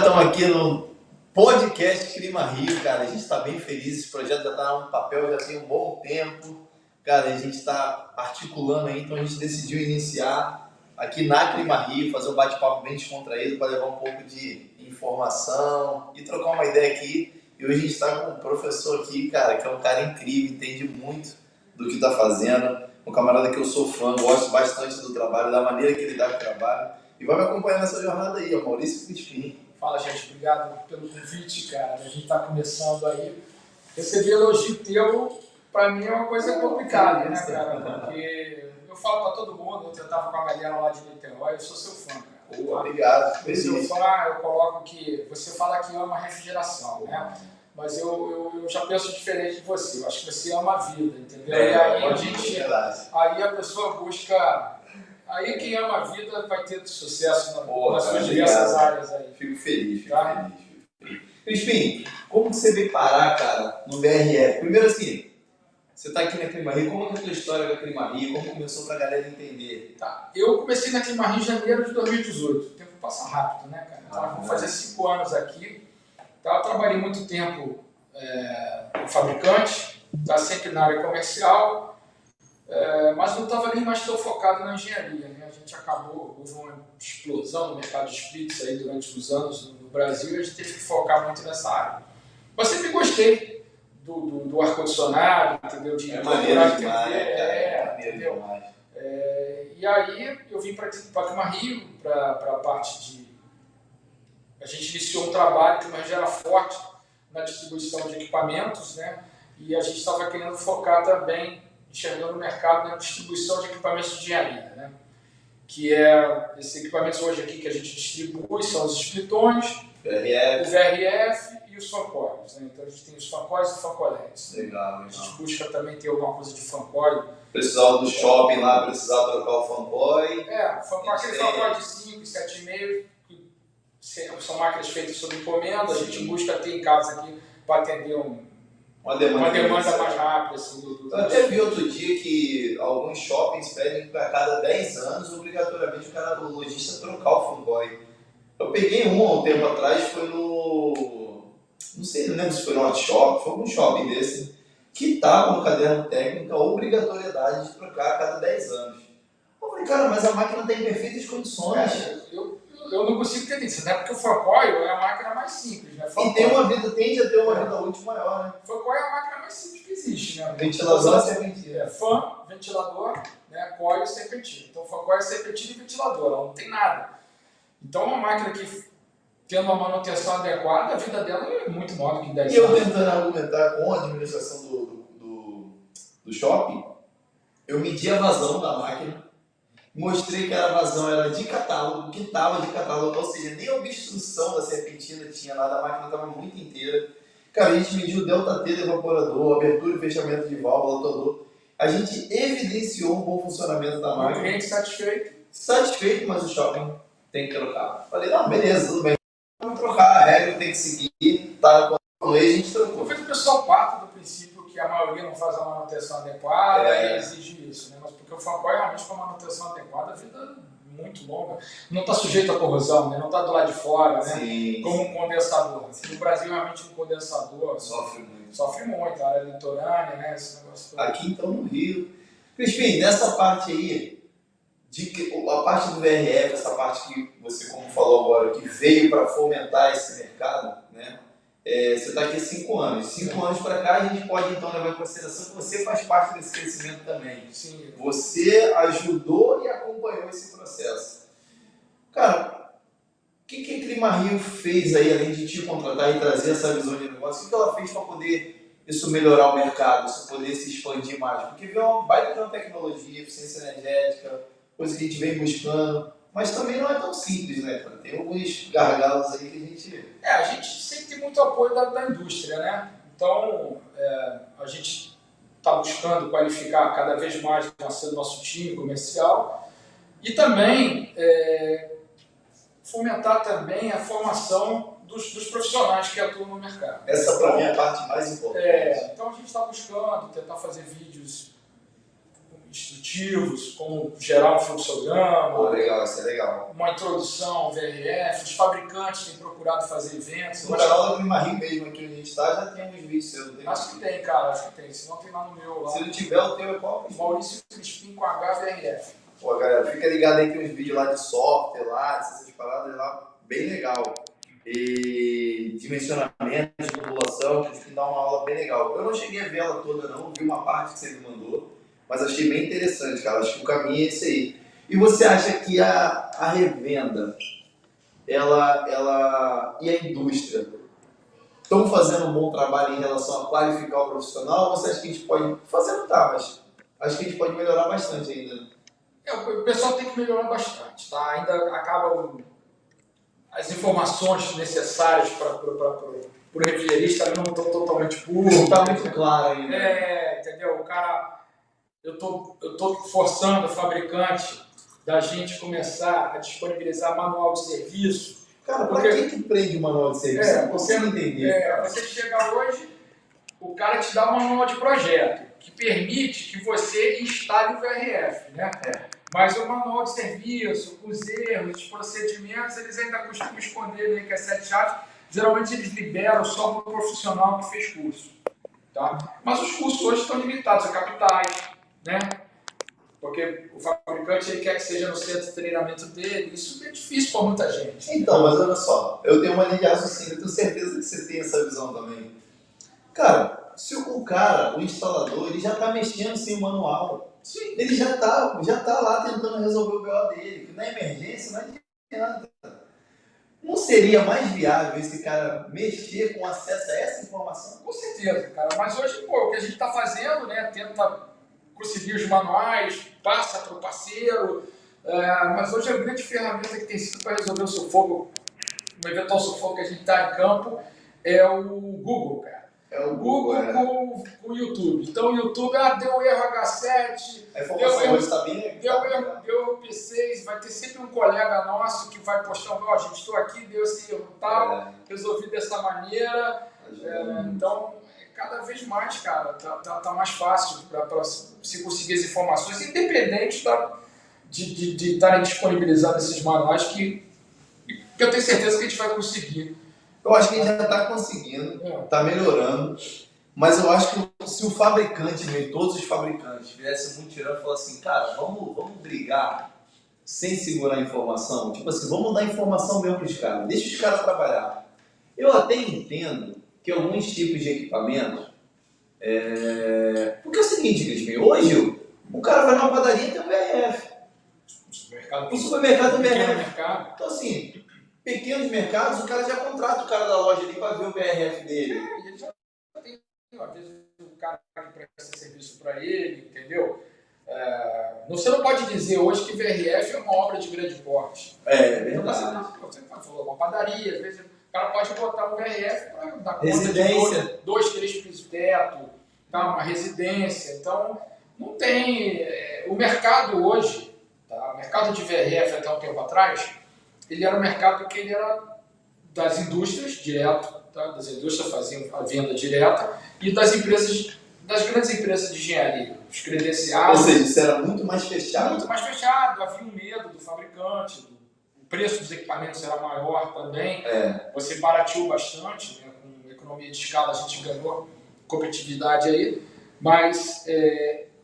estamos aqui no podcast Clima Rio, cara. A gente está bem feliz. Esse projeto já está no papel, já tem um bom tempo. Cara, a gente está articulando aí, então a gente decidiu iniciar aqui na Clima Rio, fazer um bate-papo bem descontraído para levar um pouco de informação e trocar uma ideia aqui. E hoje a gente está com um professor aqui, cara, que é um cara incrível, entende muito do que está fazendo. Um camarada que eu sou fã, gosto bastante do trabalho, da maneira que ele dá o trabalho. E vai me acompanhar nessa jornada aí, ó, Maurício Crispim. Fala, gente, obrigado pelo convite, cara. A gente está começando aí. Receber elogio teu, para mim, é uma coisa complicada, né, cara? Porque eu falo para todo mundo, eu tava com a galera lá de Niterói, eu sou seu fã, cara. Pô, obrigado. Seu fã, eu coloco que você fala que ama refrigeração, né? Mas eu já penso diferente de você. Eu acho que você ama a vida, entendeu? E aí a pessoa busca. Aí quem ama a vida vai ter sucesso nas suas diversas áreas aí. Fico feliz. Crispim, como que você veio parar, cara, no BRF? Primeiro assim, você tá aqui na Clima Rio, como é a tua história da Clima Rio? Como começou pra galera entender? Tá, eu comecei na Clima Rio em janeiro de 2018. O tempo passa rápido, né, cara? Vou fazer 5 anos aqui. Eu trabalhei muito tempo como fabricante, sempre na área comercial, mas não estava nem mais tão focado na engenharia, né? A gente houve uma explosão no mercado de splits aí durante os anos no Brasil e a gente teve que focar muito nessa área. Mas sempre gostei do ar-condicionado, entendeu? De maneiro demais, entendeu? E aí eu vim para Clima Rio, para a parte de... A gente iniciou um trabalho que já era forte na distribuição de equipamentos, né? E a gente estava querendo focar também, enxergando o mercado na distribuição de equipamentos de engenharia, né? Que esses equipamentos hoje aqui que a gente distribui são os splitões, o VRF e os fancoils, né? Então a gente tem os fancoils e fancoletes. Legal. A gente busca também ter alguma coisa de fancoil. Pessoal do shopping lá precisar trocar o fancoil. Aquele fancoil de 5, 7,5, são máquinas feitas sob encomenda. A gente busca ter em casa aqui para atender uma demanda mais rápida. Assim, eu até vi outro dia que alguns shoppings pedem para cada 10 anos, obrigatoriamente, o lojista trocar o fancoil. Eu peguei há um tempo atrás, foi no... Não sei, não lembro se foi no Hot Shop, foi algum shopping desse, que estava no caderno técnico a obrigatoriedade de trocar a cada 10 anos. Eu falei, cara, mas a máquina está em perfeitas condições. Eu não consigo entender isso, né? Porque o fancoil é a máquina mais simples, né? E tende a ter uma vida útil maior, né? O fancoil é a máquina mais simples que existe, né? Ventilador e serpentina. Fan, ventilador, né? Coil e serpentina. Então o fancoil é serpentina e ventilador, ela não tem nada. Então uma máquina que, tendo uma manutenção adequada, a vida dela é muito maior do que 10 anos. E eu tentando argumentar com a administração do shopping, eu medi a vazão da máquina, mostrei que a vazão era de catálogo, que estava de catálogo, ou seja, nem obstrução da serpentina tinha nada, a máquina estava muito inteira. Cara, a gente mediu o delta T do evaporador, abertura e fechamento de válvula, rotador. A gente evidenciou um bom funcionamento da máquina. O cliente satisfeito? Satisfeito, mas o shopping tem que trocar. Falei, não, beleza, tudo bem. Vamos trocar, a regra tem que seguir, tá? Quando a gente trocou. Eu vejo que o pessoal parte do princípio que a maioria não faz a manutenção adequada e exige isso, né? Mas porque o fancoil realmente com a manutenção adequada, a vida é muito longa. Não está sujeito à corrosão, né? Não está do lado de fora, né? Sim. Como um condensador. No Brasil, realmente, um condensador sofre muito, a área litorânea, né? Esse negócio todo. Aqui, então, no Rio. Crispim, nessa parte aí, a parte do VRF, essa parte que você, como falou agora, que veio para fomentar esse mercado, né? Você está aqui há 5 anos. 5 anos para cá, a gente pode então levar em consideração que você faz parte desse crescimento também. Sim. Você ajudou e acompanhou esse processo. Cara, o que a Clima Rio fez aí, além de te contratar e trazer essa visão de negócio? O que ela fez para poder isso melhorar o mercado, isso poder se expandir mais? Porque veio uma baita de uma tecnologia, eficiência energética, coisa que a gente vem buscando. Mas também não é tão simples, né, cara? Tem alguns gargalos aí que a gente... A gente sempre tem muito apoio da indústria, né? Então, a gente está buscando qualificar cada vez mais o nosso time comercial e também fomentar também a formação dos profissionais que atuam no mercado. Essa, para mim, é a parte mais importante. Então, a gente está buscando tentar fazer vídeos instrutivos, como gerar um fluxograma, legal, isso é legal. uma introdução ao VRF. Os fabricantes têm procurado fazer eventos. No canal da Clima Rio mesmo, aqui onde a gente está, já tem uns vídeos seus. Acho que tem, cara, acho que tem. Se não, tem lá no meu. Lá. Se não tiver, o teu é qual? Maurício Crispim com HVRF. Pô, galera, fica ligado aí, tem uns vídeos lá de software, lá, essas paradas lá, bem legal. E dimensionamento, de tubulação, que a gente dá uma aula bem legal. Eu não cheguei a ver ela toda não, vi uma parte que você me mandou, mas achei bem interessante, cara. Acho que o caminho é esse aí. E você acha que a revenda, ela e a indústria estão fazendo um bom trabalho em relação a qualificar o profissional? Ou você acha que a gente pode... Fazendo tá, mas acho que a gente pode melhorar bastante ainda. O pessoal tem que melhorar bastante, tá? Ainda acaba... As informações necessárias para o refrigerista não estão totalmente puras. Não está muito claro ainda. Entendeu? O cara... Eu tô forçando o fabricante da gente começar a disponibilizar manual de serviço. Cara, para que prende o manual de serviço? Eu não consigo entender. Você chega hoje, o cara te dá um manual de projeto, que permite que você instale o VRF, né? Mas o manual de serviço, os erros, os procedimentos, eles ainda costumam esconder meio que as 7 chaves. Geralmente eles liberam só para o profissional que fez curso. Tá? Mas os cursos hoje estão limitados a capitais, né? Porque o fabricante ele quer que seja no centro de treinamento dele. Isso é difícil para muita gente. Então, mas olha só, eu tenho uma linha de raciocínio, eu tenho certeza que você tem essa visão também. Cara, se o cara, o instalador, ele já está mexendo sem o manual. Sim. Ele já tá lá tentando resolver o BO dele, que na emergência não adianta. Não seria mais viável esse cara mexer com acesso a essa informação? Com certeza, cara. Mas hoje, o que a gente está fazendo, né? Tenta conseguir os manuais, passa para o parceiro. Mas hoje a grande ferramenta que tem sido para resolver o sufoco, um eventual sufoco que a gente está em campo, é o Google, cara. É o Google com o YouTube. Então o YouTube, deu erro H7, a informação hoje está bem... Deu erro P6, vai ter sempre um colega nosso que vai postar, gente, estou aqui, deu esse erro tal, resolvi dessa maneira. Então, cada vez mais, cara, tá mais fácil para se conseguir as informações, independente de estarem disponibilizando esses manuais que eu tenho certeza que a gente vai conseguir. Eu acho que a gente já está conseguindo, está melhorando, mas eu acho que se o fabricante mesmo, todos os fabricantes, viessem muito tirando e falassem assim, cara, vamos brigar sem segurar a informação, tipo assim, vamos dar informação mesmo para os caras, deixa os caras trabalhar. Eu até entendo que alguns tipos de equipamento, porque é o seguinte, Crispim, hoje o cara vai numa padaria e tem um VRF. O supermercado tem um VRF. Então assim, pequenos mercados, o cara já contrata o cara da loja ali para ver o VRF dele. Ele já tem, às vezes, o cara que presta serviço para ele, entendeu? Você não pode dizer hoje que VRF é uma obra de grande porte. É verdade. Você falou, uma padaria, às vezes o cara pode botar um VRF para dar conta residência. de 2, 3 pisos de teto, tá? Uma residência. Então, não tem... o mercado hoje, tá? O mercado de VRF até um tempo atrás, ele era um mercado que ele era das indústrias direto, tá? Das indústrias faziam a venda direta e das grandes empresas de engenharia, os credenciados. Ou seja, isso era muito mais fechado. Muito mais fechado, havia um medo do fabricante, o preço dos equipamentos era maior também, você barateou bastante, né? Com economia de escala a gente ganhou competitividade aí, mas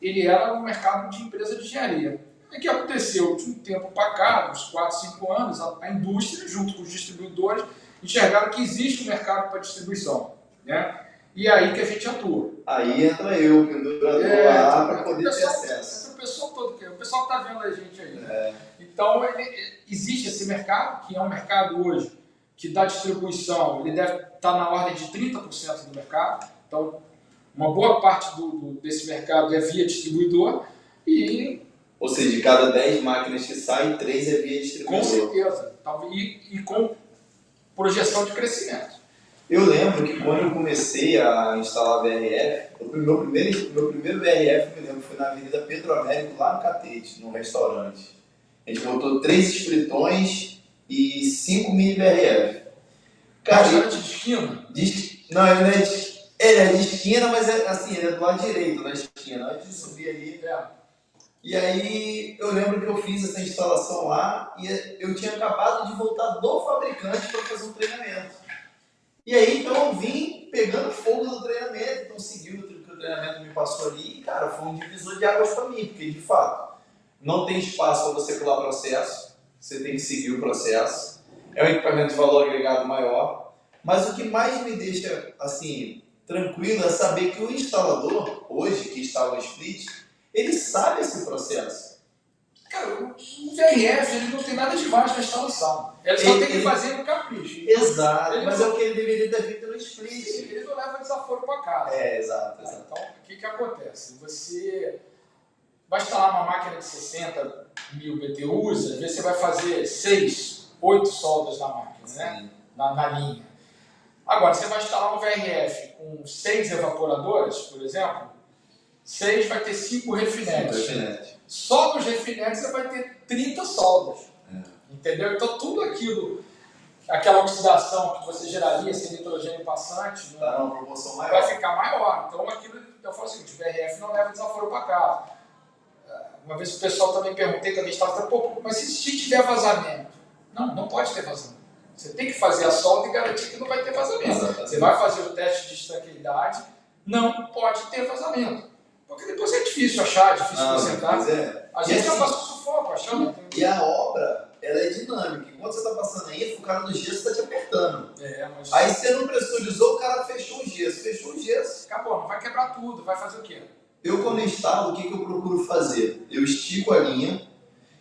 ele era um mercado de empresa de engenharia. O que aconteceu? De um tempo para cá, uns 4, 5 anos, a indústria, junto com os distribuidores, enxergaram que existe um mercado para distribuição, né? E aí que a gente atua. Aí entra eu, pendurador lá, para poder ter acesso. Entra o pessoal todo, o pessoal está vendo a gente aí. Então, existe esse mercado, que é um mercado hoje que dá distribuição, ele deve estar na ordem de 30% do mercado. Então, uma boa parte desse mercado é via distribuidor Ou seja, de cada 10 máquinas que saem, 3 é via distribuidor. Com certeza. E com projeção de crescimento. Eu lembro que quando eu comecei a instalar VRF, o meu primeiro VRF, eu lembro, foi na Avenida Pedro Américo, lá no Catete, num restaurante. A gente botou 3 espritões e 5 mini VRF. Restaurante de esquina? Não, ele é de esquina, mas assim, ele é do lado direito da esquina. Antes de subir ali, E aí eu lembro que eu fiz essa instalação lá e eu tinha acabado de voltar do fabricante para fazer um treinamento. E aí então eu vim pegando fogo do treinamento, então segui o que o treinamento me passou ali e, cara, foi um divisor de águas para mim, porque de fato não tem espaço para você pular processo, você tem que seguir o processo, é um equipamento de valor agregado maior, mas o que mais me deixa assim tranquilo é saber que o instalador, hoje que instala o split, ele sabe esse processo. Cara, o VRF ele não tem nada demais na instalação. Ele só tem que fazer no capricho. Exato, mas é o que ele deveria ter feito no split. Sim, ele não leva desaforo para casa. Exato. Então, o que acontece? Você vai instalar uma máquina de 60 mil BTUs, às vezes você vai fazer 6, 8 soldas na máquina, né? Na linha. Agora, você vai instalar um VRF com 6 evaporadoras, por exemplo, 6 vai ter 5 refinetes. Só nos refinetes você vai ter 30 soldas. Entendeu? Então, tudo aquilo, aquela oxidação que você geraria sem nitrogênio passante, tá numa proporção maior. Vai ficar maior. Então, aquilo, eu falo o seguinte, o VRF não leva desaforo para casa. Uma vez o pessoal também perguntei, também estava, pô, mas se tiver vazamento? Não pode ter vazamento. Você tem que fazer a solda e garantir que não vai ter vazamento. Exatamente. Você vai fazer o teste de estanqueidade, não pode ter vazamento. Porque depois é difícil achar, difícil consertar. A gente já passou sufoco achando. E a obra, ela é dinâmica. Enquanto você está passando aí, o cara do gesso está te apertando. Mas... Aí você não pressurizou, o cara fechou o gesso. Acabou, não vai quebrar tudo, vai fazer o quê? Eu, quando instalo, o que eu procuro fazer? Eu estico a linha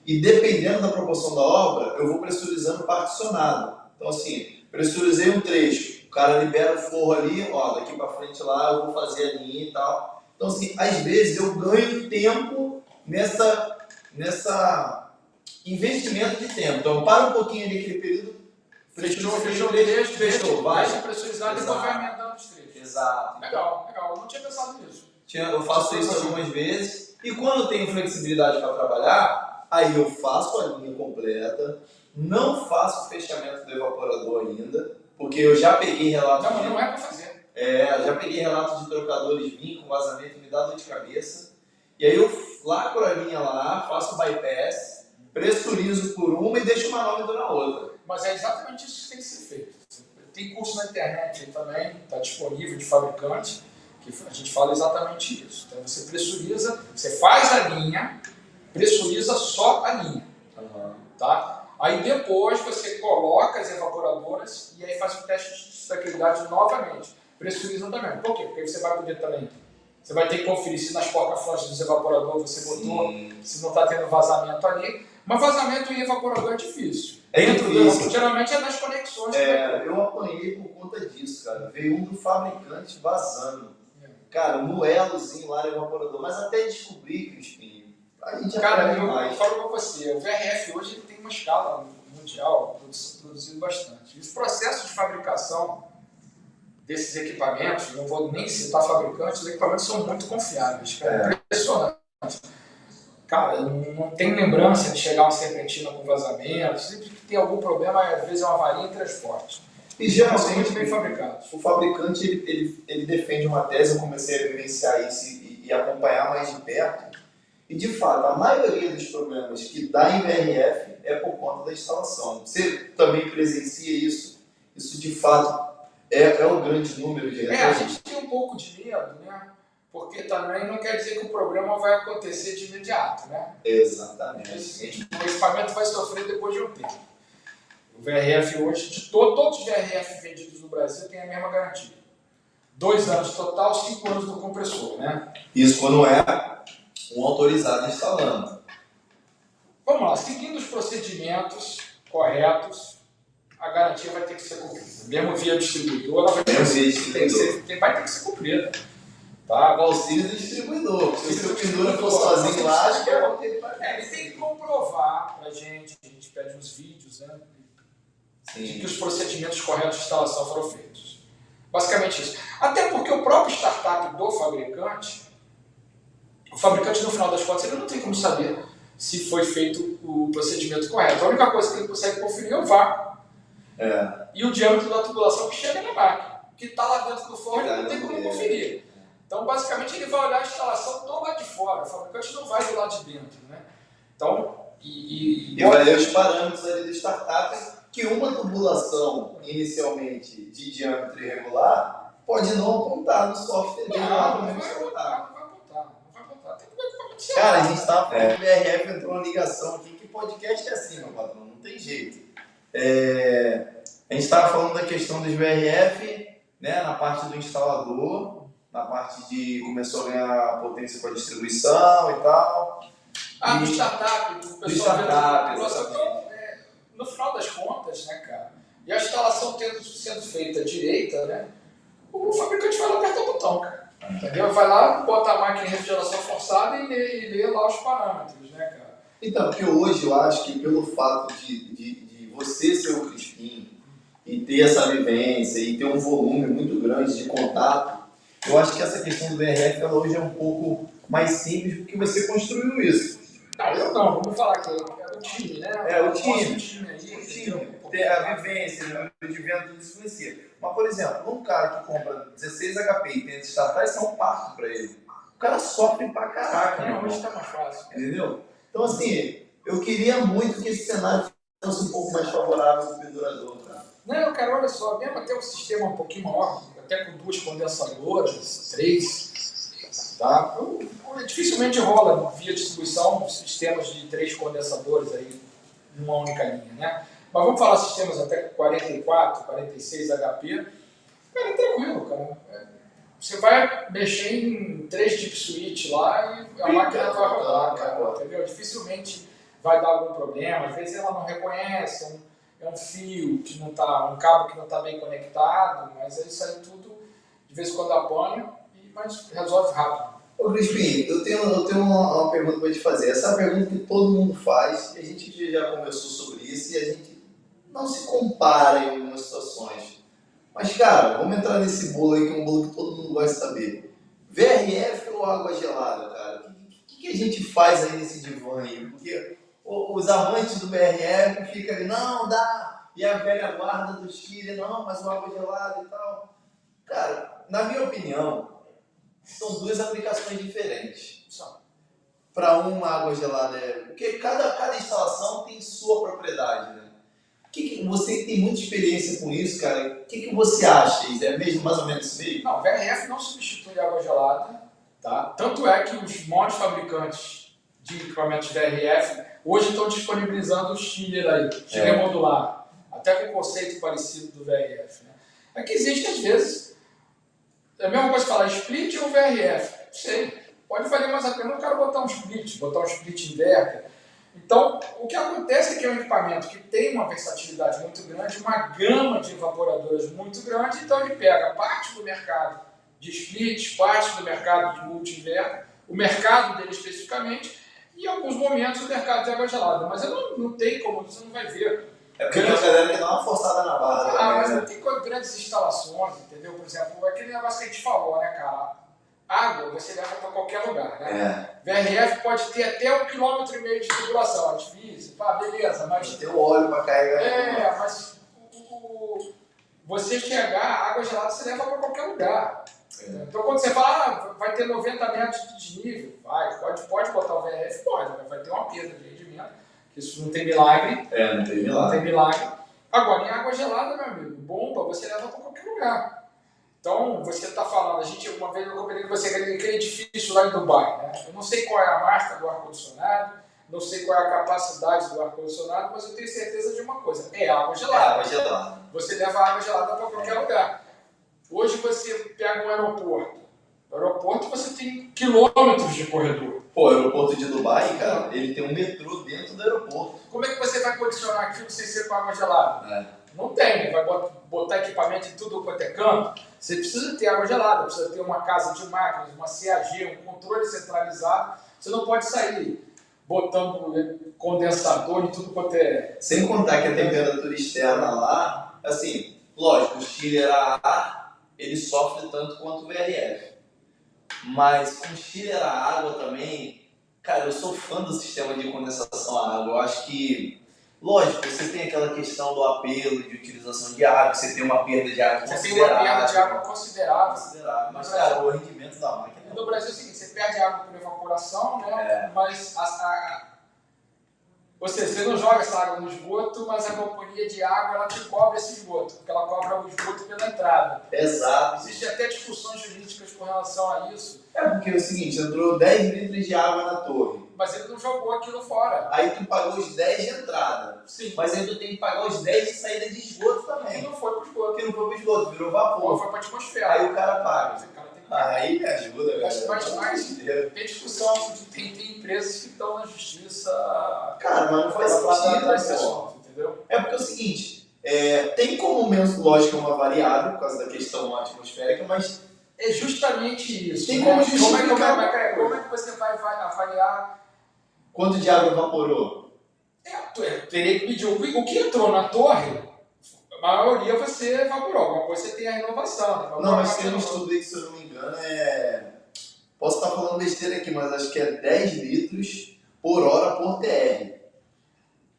e, dependendo da proporção da obra, eu vou pressurizando particionado. Então, assim, pressurizei um trecho, o cara libera o forro ali, ó, daqui para frente lá eu vou fazer a linha e tal. Então, assim, às vezes eu ganho tempo nessa investimento de tempo. Então, para um pouquinho ali aquele período, fechou, vai. Deixa pressurizado e vai emendando os trechos. Exato. Legal. Eu não tinha pensado nisso. Eu faço isso algumas vezes. E quando eu tenho flexibilidade para trabalhar, aí eu faço a linha completa, não faço o fechamento do evaporador ainda, porque eu já peguei relatos. Não é para fazer. Já peguei relatos de trocadores vir com vazamento, me dá dor de cabeça. E aí eu lacro a linha lá, faço o bypass, pressurizo por uma e deixo o manômetro na outra. Mas é exatamente isso que tem que ser feito. Tem curso na internet aí também, está disponível de fabricante, que a gente fala exatamente isso. Então você pressuriza, você faz a linha, pressuriza só a linha. Tá? Aí depois você coloca as evaporadoras e aí faz o teste de estabilidade novamente. Pressuriza também. Por quê? Porque você vai poder também. Você vai ter que conferir se nas porta-flanches dos evaporadores você botou, se não está tendo vazamento ali. Mas vazamento em evaporador é difícil. Geralmente é nas conexões. Eu apanhei por conta disso, cara. Veio um do fabricante vazando. Cara, no elozinho lá no evaporador. Mas até descobrir, Crispim, a gente eu falo com você, o VRF hoje ele tem uma escala mundial, produzido bastante. E os processos de fabricação desses equipamentos, não vou nem citar fabricantes, os equipamentos são muito confiáveis, cara. Impressionante. Cara, não tem lembrança de chegar uma serpentina com vazamento, sempre que tem algum problema, às vezes é uma avaria em transporte. E geralmente são muito bem fabricados. O fabricante ele defende uma tese, eu comecei a vivenciar isso e acompanhar mais de perto. E de fato, a maioria dos problemas que dá em VRF é por conta da instalação. Você também presencia isso? Isso de fato é um grande número de a gente tem um pouco de medo, né? Porque também não quer dizer que o problema vai acontecer de imediato, né? Exatamente. O equipamento vai sofrer depois de um tempo. O VRF hoje, de todos os VRF vendidos no Brasil, tem a mesma garantia. 2 anos total, 5 anos do compressor, né? Isso quando é um autorizado instalando. Vamos lá, seguindo os procedimentos corretos, a garantia vai ter que ser cumprida. Mesmo via distribuidor, ela vai ter que ser cumprida. Tá? Com auxílio do distribuidor. Se o distribuidor for sozinho lá, acho que ele tem que comprovar pra gente, a gente pede uns vídeos, né? De que os procedimentos corretos de instalação foram feitos. Basicamente isso. Até porque o próprio startup do fabricante, o fabricante no final das contas, ele não tem como saber se foi feito o procedimento correto. A única coisa que ele consegue conferir é o vácuo. E o diâmetro da tubulação que chega na máquina. O que está lá dentro do forno ele não tem como conferir. Então, basicamente, ele vai olhar a instalação do lado de fora, o fabricante não vai do lado de dentro, né? Então, e vai ler os parâmetros ali do startup, que uma tubulação inicialmente de diâmetro irregular pode não apontar no software dele lá também. Não vai apontar. Tem que ver como que cara, a gente estava falando que o BRF entrou uma ligação aqui, que podcast é assim, meu patrão, não tem jeito. A gente estava falando da questão dos BRF, né, na parte do instalador, na parte de começou a ganhar potência com a distribuição e tal. Do startup, do pessoal então, no final das contas, né, cara, e a instalação sendo feita direita, né, o fabricante vai lá apertar o botão, cara. Entendeu? Vai lá, bota a máquina em refrigeração forçada e lê lá os parâmetros, né, cara? Então, porque hoje eu acho que pelo fato de você ser o Crispim e ter essa vivência e ter um volume muito grande de contato, eu acho que essa questão do BRF ela hoje é um pouco mais simples porque você construiu isso. Eu não, vamos falar que é o time, né? O time. O time. Ter a vivência, o número de venda, tudo isso influencia. Mas, por exemplo, um cara que compra 16 HP e tem startup, isso é um parto pra ele. O cara sofre pra caraca. Hoje tá mais fácil. Entendeu? Então, assim, eu queria muito que esse cenário fosse um pouco mais favorável pro pendurador, cara. Não, cara, olha só, mesmo até um sistema um pouquinho maior, até com 2 condensadoras, 3, tá? Dificilmente rola via distribuição sistemas de 3 condensadores aí numa única linha, né? Mas vamos falar sistemas até 44, 46 HP. Cara, é tranquilo, cara. Você vai mexer em 3 chip switch lá e a máquina vai rodar, cara. Entendeu? Dificilmente vai dar algum problema. Às vezes ela não reconhece, é um fio que não tá, um cabo que não está bem conectado, mas é isso aí tudo, de vez em quando apanha, mas resolve rápido. Ô Crispim, eu tenho uma pergunta para te fazer. Essa é a pergunta que todo mundo faz, e a gente já conversou sobre isso, e a gente não se compara em algumas situações. Mas, cara, vamos entrar nesse bolo aí, que é um bolo que todo mundo vai saber. VRF ou água gelada, cara? O que a gente faz aí nesse divã aí? Porque os amantes do VRF ficam ali, não, dá. E a velha guarda do Chile, não, mas uma água gelada e tal. Cara, na minha opinião, são 2 aplicações diferentes. Para uma água gelada porque cada instalação tem sua propriedade, né? Você que tem muita experiência com isso, cara, o que você acha? É mesmo mais ou menos isso mesmo? Não, VRF não substitui água gelada, tá? Tanto é que os maiores fabricantes de equipamentos VRF hoje estão disponibilizando o chiller aí, chiller modular, até com conceito parecido do VRF, né? É que existe às vezes, é a mesma coisa falar split ou VRF, não sei, pode valer mais a pena o cara botar um split inverter. Então, o que acontece é que é um equipamento que tem uma versatilidade muito grande, uma gama de evaporadoras muito grande, então ele pega parte do mercado de split, parte do mercado de multi-inverter, o mercado dele especificamente, e em alguns momentos o mercado de água gelada. Mas eu não tem como, você não vai ver. É porque a galera quer dar uma forçada na barra. Mas não tem grandes instalações, entendeu? Por exemplo, aquele negócio que a gente falou, né, cara? Água você leva para qualquer lugar, né? VRF pode ter até 1,5 km de tubulação, é difícil, beleza, mas... Tem o óleo para carregar. Mas você chegar, a água gelada você leva para qualquer lugar. Então quando você fala, vai ter 90 metros de desnível, pode botar o VRF? Pode, mas vai ter uma perda de rendimento, que isso não tem milagre. Não tem milagre. Agora, em água gelada, meu amigo, bomba você leva para qualquer lugar. Então, você está falando, uma vez eu comentei com você aquele edifício lá em Dubai, né? Eu não sei qual é a marca do ar-condicionado, não sei qual é a capacidade do ar-condicionado, mas eu tenho certeza de uma coisa, é água gelada. Você leva água gelada para qualquer lugar. Hoje você pega um aeroporto. No aeroporto você tem quilômetros de corredor. O aeroporto de Dubai, cara, ele tem um metrô dentro do aeroporto. Como é que você vai condicionar aquilo sem ser com água gelada? Não tem, vai botar equipamento em tudo quanto é canto. Você precisa ter água gelada, precisa ter uma casa de máquinas, uma CAG, um controle centralizado. Você não pode sair botando condensador em tudo quanto é... Sem contar que a temperatura externa lá, assim, lógico, o chiller a ar, ele sofre tanto quanto o VRF. Mas com chiller a água também, cara, eu sou fã do sistema de condensação a água. Eu acho que Lógico, você tem aquela questão do apelo de utilização de água, você tem uma perda de água Você tem uma perda de água considerável. Mas, cara, o rendimento da máquina... No Brasil é o seguinte, você perde água por evaporação, né? Mas ou seja, você não joga essa água no esgoto, mas a companhia de água ela te cobra esse esgoto, porque ela cobra o esgoto pela entrada. Exato. Existem até discussões jurídicas com relação a isso. É porque é o seguinte, entrou 10 litros de água na torre. Mas ele não jogou aquilo fora. Aí tu pagou os 10 de entrada. Sim. Mas aí tu tem que pagar os 10 de saída de esgoto também. Que não foi pro esgoto. Que não foi pro esgoto, virou vapor. Foi pra atmosfera. Aí o cara paga. O cara tem que aí me ajuda, velho. Mas tem discussão, tem empresas que estão na justiça. Cara, mas não faz sentido esse assunto, entendeu? É porque é o seguinte, tem como menos, lógico, uma variável, por causa da questão atmosférica, mas... É justamente isso. Tem como justificar... Como é que você vai avaliar... Quanto de água evaporou? Teria que pedir o que entrou na torre, a maioria você evaporou, alguma coisa você tem a renovação. Né? Não, mas tem um estudo aí que, se eu não me engano, posso estar falando besteira aqui, mas acho que é 10 litros por hora por TR.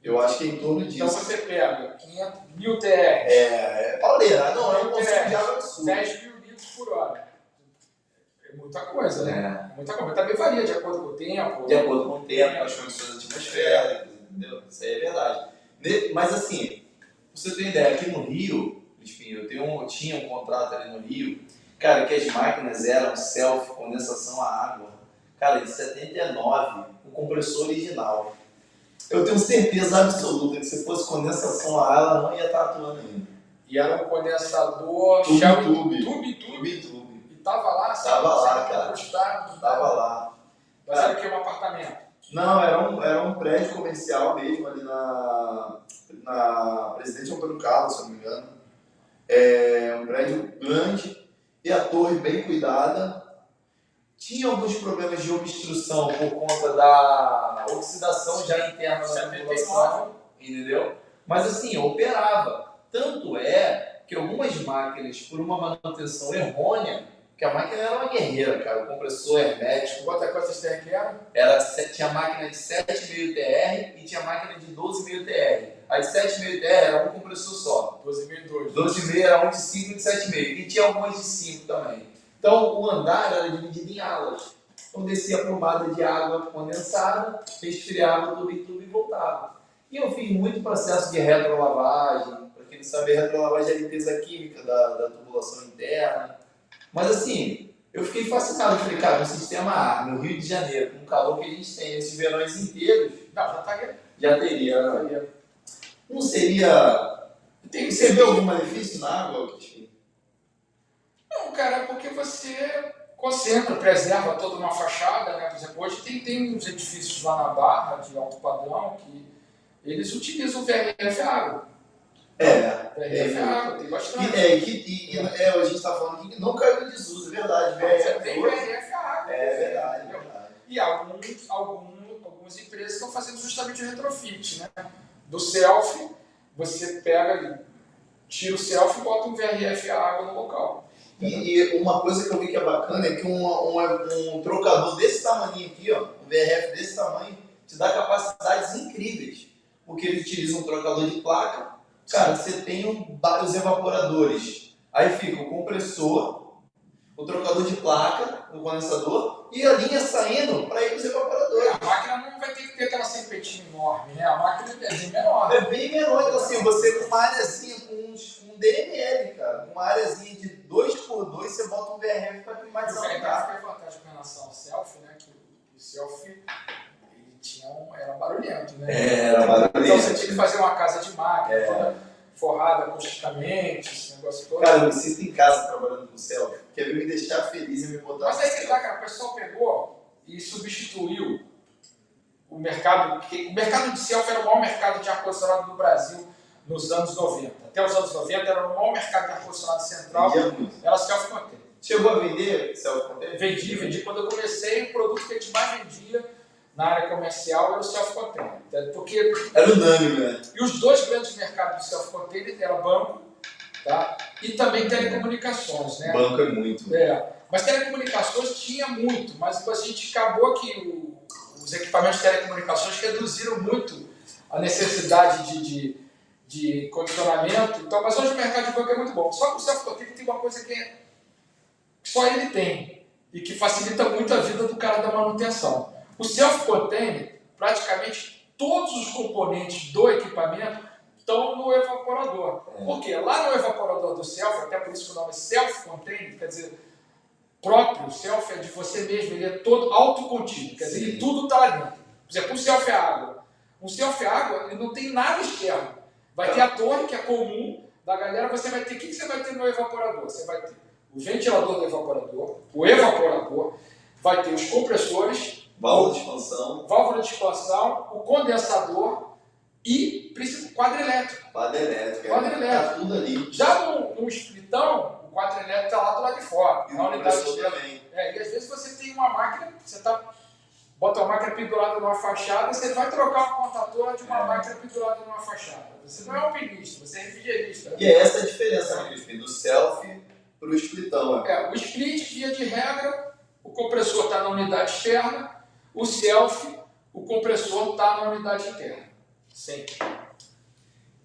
Eu acho que é em torno disso. Então você pega 500.000 TR. É pauleira. Não, é um consumo de água absurdo. 10.000 litros por hora. É muita coisa, né? É muita coisa. Mas também varia de acordo com o tempo. De acordo com o tempo, com as condições atmosféricas, entendeu? Isso aí é verdade. Mas assim, pra você ter ideia, aqui no Rio, eu tinha um contrato ali no Rio, cara, que as máquinas eram condensação a água, cara, de 79, o compressor original. Eu tenho certeza absoluta que se fosse condensação a água, ela não ia estar atuando ainda. E era um condensador Tube. E tava lá, Tava lá, cara. Tava lá. Mas era o que? Um apartamento? Não, era um prédio comercial mesmo, ali na Presidente Antônio Carlos, se eu não me engano. É um prédio grande e a torre bem cuidada. Tinha alguns problemas de obstrução por conta da oxidação já interna da tubulação, entendeu? Mas assim, operava. Tanto é que algumas máquinas, por uma manutenção errônea, que a máquina era uma guerreira, cara, o compressor hermético. Quantas TR que era? Tinha máquina de 7,5 TR e tinha máquina de 12,5 TR. A de 7,5 TR era um compressor só. 12.2. 12,5 era um de 5 e de 7,5. E tinha algumas de 5 também. Então o andar era dividido em alas. Então descia a pomada de água condensada, resfriava tudo e voltava. E eu fiz muito processo de retrolavagem. Para quem não sabe, retrolavagem é a limpeza química da tubulação interna. Mas assim, eu fiquei fascinado. Eu falei, cara, no sistema A, no Rio de Janeiro, com o calor que a gente tem esses verões inteiros, já teria. Né? Não seria... Você vê algum malefício na água? Não, cara, porque você concentra, preserva toda uma fachada, né? Por exemplo, hoje tem uns edifícios lá na Barra, de alto padrão, que eles utilizam VRF água. VRF água, tem bastante. A gente está falando que não caiu em desuso, é verdade. Tem VRF água. É verdade. E algumas empresas estão fazendo justamente o retrofit, né? Do selfie, você pega, tira o selfie e bota um VRF água no local. E uma coisa que eu vi que é bacana é que um trocador desse tamanho aqui, ó, um VRF desse tamanho, te dá capacidades incríveis. Porque ele utiliza um trocador de placa. Cara, você tem vários evaporadores. Aí fica o compressor, o trocador de placa, o condensador e a linha saindo para ir para os evaporadores. A máquina não vai ter que ter aquela serpentina enorme, né? A máquina é bem menor. É bem menor. Então, assim, você com uma areazinha, com um DML, cara, uma areazinha de 2x2, você bota um VRF para climatizar o carro. Foi fantástico com relação ao selfie, né? Que o selfie era barulhento, né? Era barulhento. Então você tinha que fazer uma casa de máquina, toda forrada acusticamente, esse negócio todo. Cara, eu me sinto em casa trabalhando com selfie. Quer me deixar feliz e me botar. Mas aí que tá, cara, o pessoal pegou e substituiu o mercado. O mercado de selfie era o maior mercado de ar-condicionado do Brasil nos anos 90. Até os anos 90 era o maior mercado de ar-condicionado central. Era self-contained. Chegou a vender self-contained? Vendi. Quando eu comecei, o produto que a gente mais vendia na área comercial era o self-contained. Porque era unânime, né? E os dois grandes mercados de self-contained eram banco, tá? E também telecomunicações, né? Banco é muito. Mas telecomunicações tinha muito, mas a gente acabou que os equipamentos de telecomunicações reduziram muito a necessidade de condicionamento. Então, mas hoje o mercado de banco é muito bom. Só que o self-contained tem uma coisa que só ele tem e que facilita muito a vida do cara da manutenção. O self-contained, praticamente todos os componentes do equipamento estão no evaporador. Por quê? Lá no evaporador do self, até por isso que o nome é self-contained, quer dizer, próprio, self é de você mesmo, ele é todo autocontido, quer dizer, que tudo está lá dentro. Por exemplo, um self é água. Um self é água, ele não tem nada externo. Vai ter a torre, que é comum da galera, você vai ter, o que você vai ter no evaporador? Você vai ter o ventilador do evaporador, o evaporador, vai ter os compressores, válvula de expansão, o condensador e quadro elétrico. Quadro elétrico. Tá tudo ali. Já no splitão, o quadro elétrico está lá do lado de fora. E o compressor também. E às vezes você tem uma máquina, bota uma máquina pendurada numa fachada, você vai trocar uma contatora de uma máquina pendurada numa fachada. Você não é alpinista, você é refrigerista. E é essa a diferença, né, Crispim? Do self para o splitão. O split, via de regra, o compressor está na unidade externa, o self, o compressor está na unidade interna. Sempre.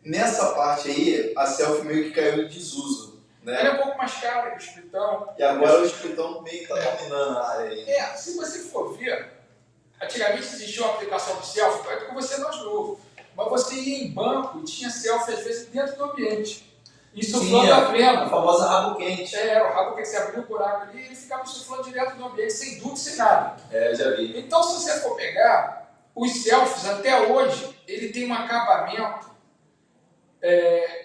Nessa parte aí, a self meio que caiu em desuso, né? Ela é um pouco mais cara que o splitão. E agora o splitão meio que está dominando a área aí. Se você for ver, antigamente existia uma aplicação do self, porque você é mais novo, mas você ia em banco e tinha self às vezes dentro do ambiente. Insuflando a venda. A famosa rabo quente. Era o rabo quente, você abria um buraco ali e ele ficava insuflando direto no ambiente, sem duto, sem nada. Já vi. Então, se você for pegar, os selfies, até hoje, ele tem um acabamento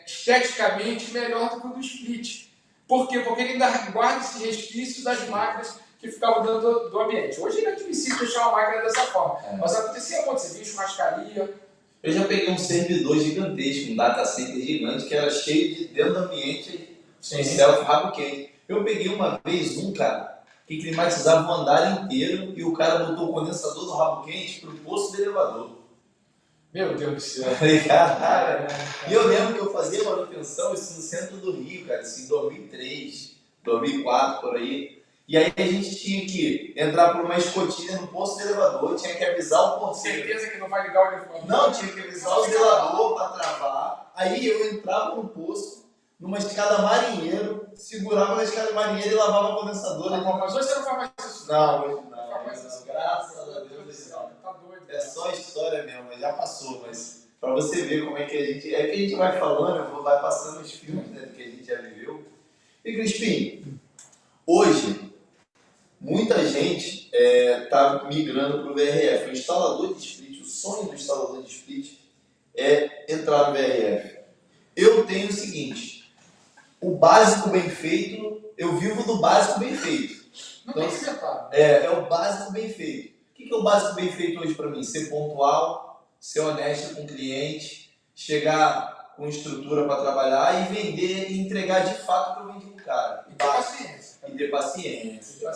esteticamente melhor do que o do split. Por quê? Porque ele ainda guarda esse resquício das máquinas que ficavam dentro do ambiente. Hoje é admissível deixar uma máquina dessa forma. Mas acontecia muito, você via churrascaria. Eu já peguei um servidor gigantesco, um data center gigante, que era cheio de dentro do ambiente de self rabo quente. Eu peguei uma vez cara que climatizava o andar inteiro e o cara botou o condensador do rabo quente pro posto do elevador. Meu Deus do céu. Eu falei, caralho. E eu lembro que eu fazia manutenção isso no centro do Rio, cara, isso em 2003, 2004, por aí. E aí a gente tinha que entrar por uma escotilha no posto do elevador, tinha que avisar o porteiro. Certeza que não vai ligar o elevador? Não, tinha que avisar o zelador para travar. Aí eu entrava no posto, numa escada marinheiro, segurava na escada marinheiro e lavava a condensadora. Mas hoje você não faz mais isso? Não, hoje não. Graças a Deus. Tá doido. É só história mesmo, mas já passou. Mas para você ver como é que a gente... É que a gente vai falando, vai passando os filmes, né, do que a gente já viveu. E Crispim, hoje... Muita gente está migrando para o VRF. O instalador de split, o sonho do instalador de split é entrar no VRF. Eu tenho o seguinte, o básico bem feito, eu vivo do básico bem feito. Não tem que inventar. É o básico bem feito. O que é o básico bem feito hoje para mim? Ser pontual, ser honesto com o cliente, chegar com estrutura para trabalhar e vender e entregar de fato o que eu vendi para o cara. E ter paciência. E ter paciência.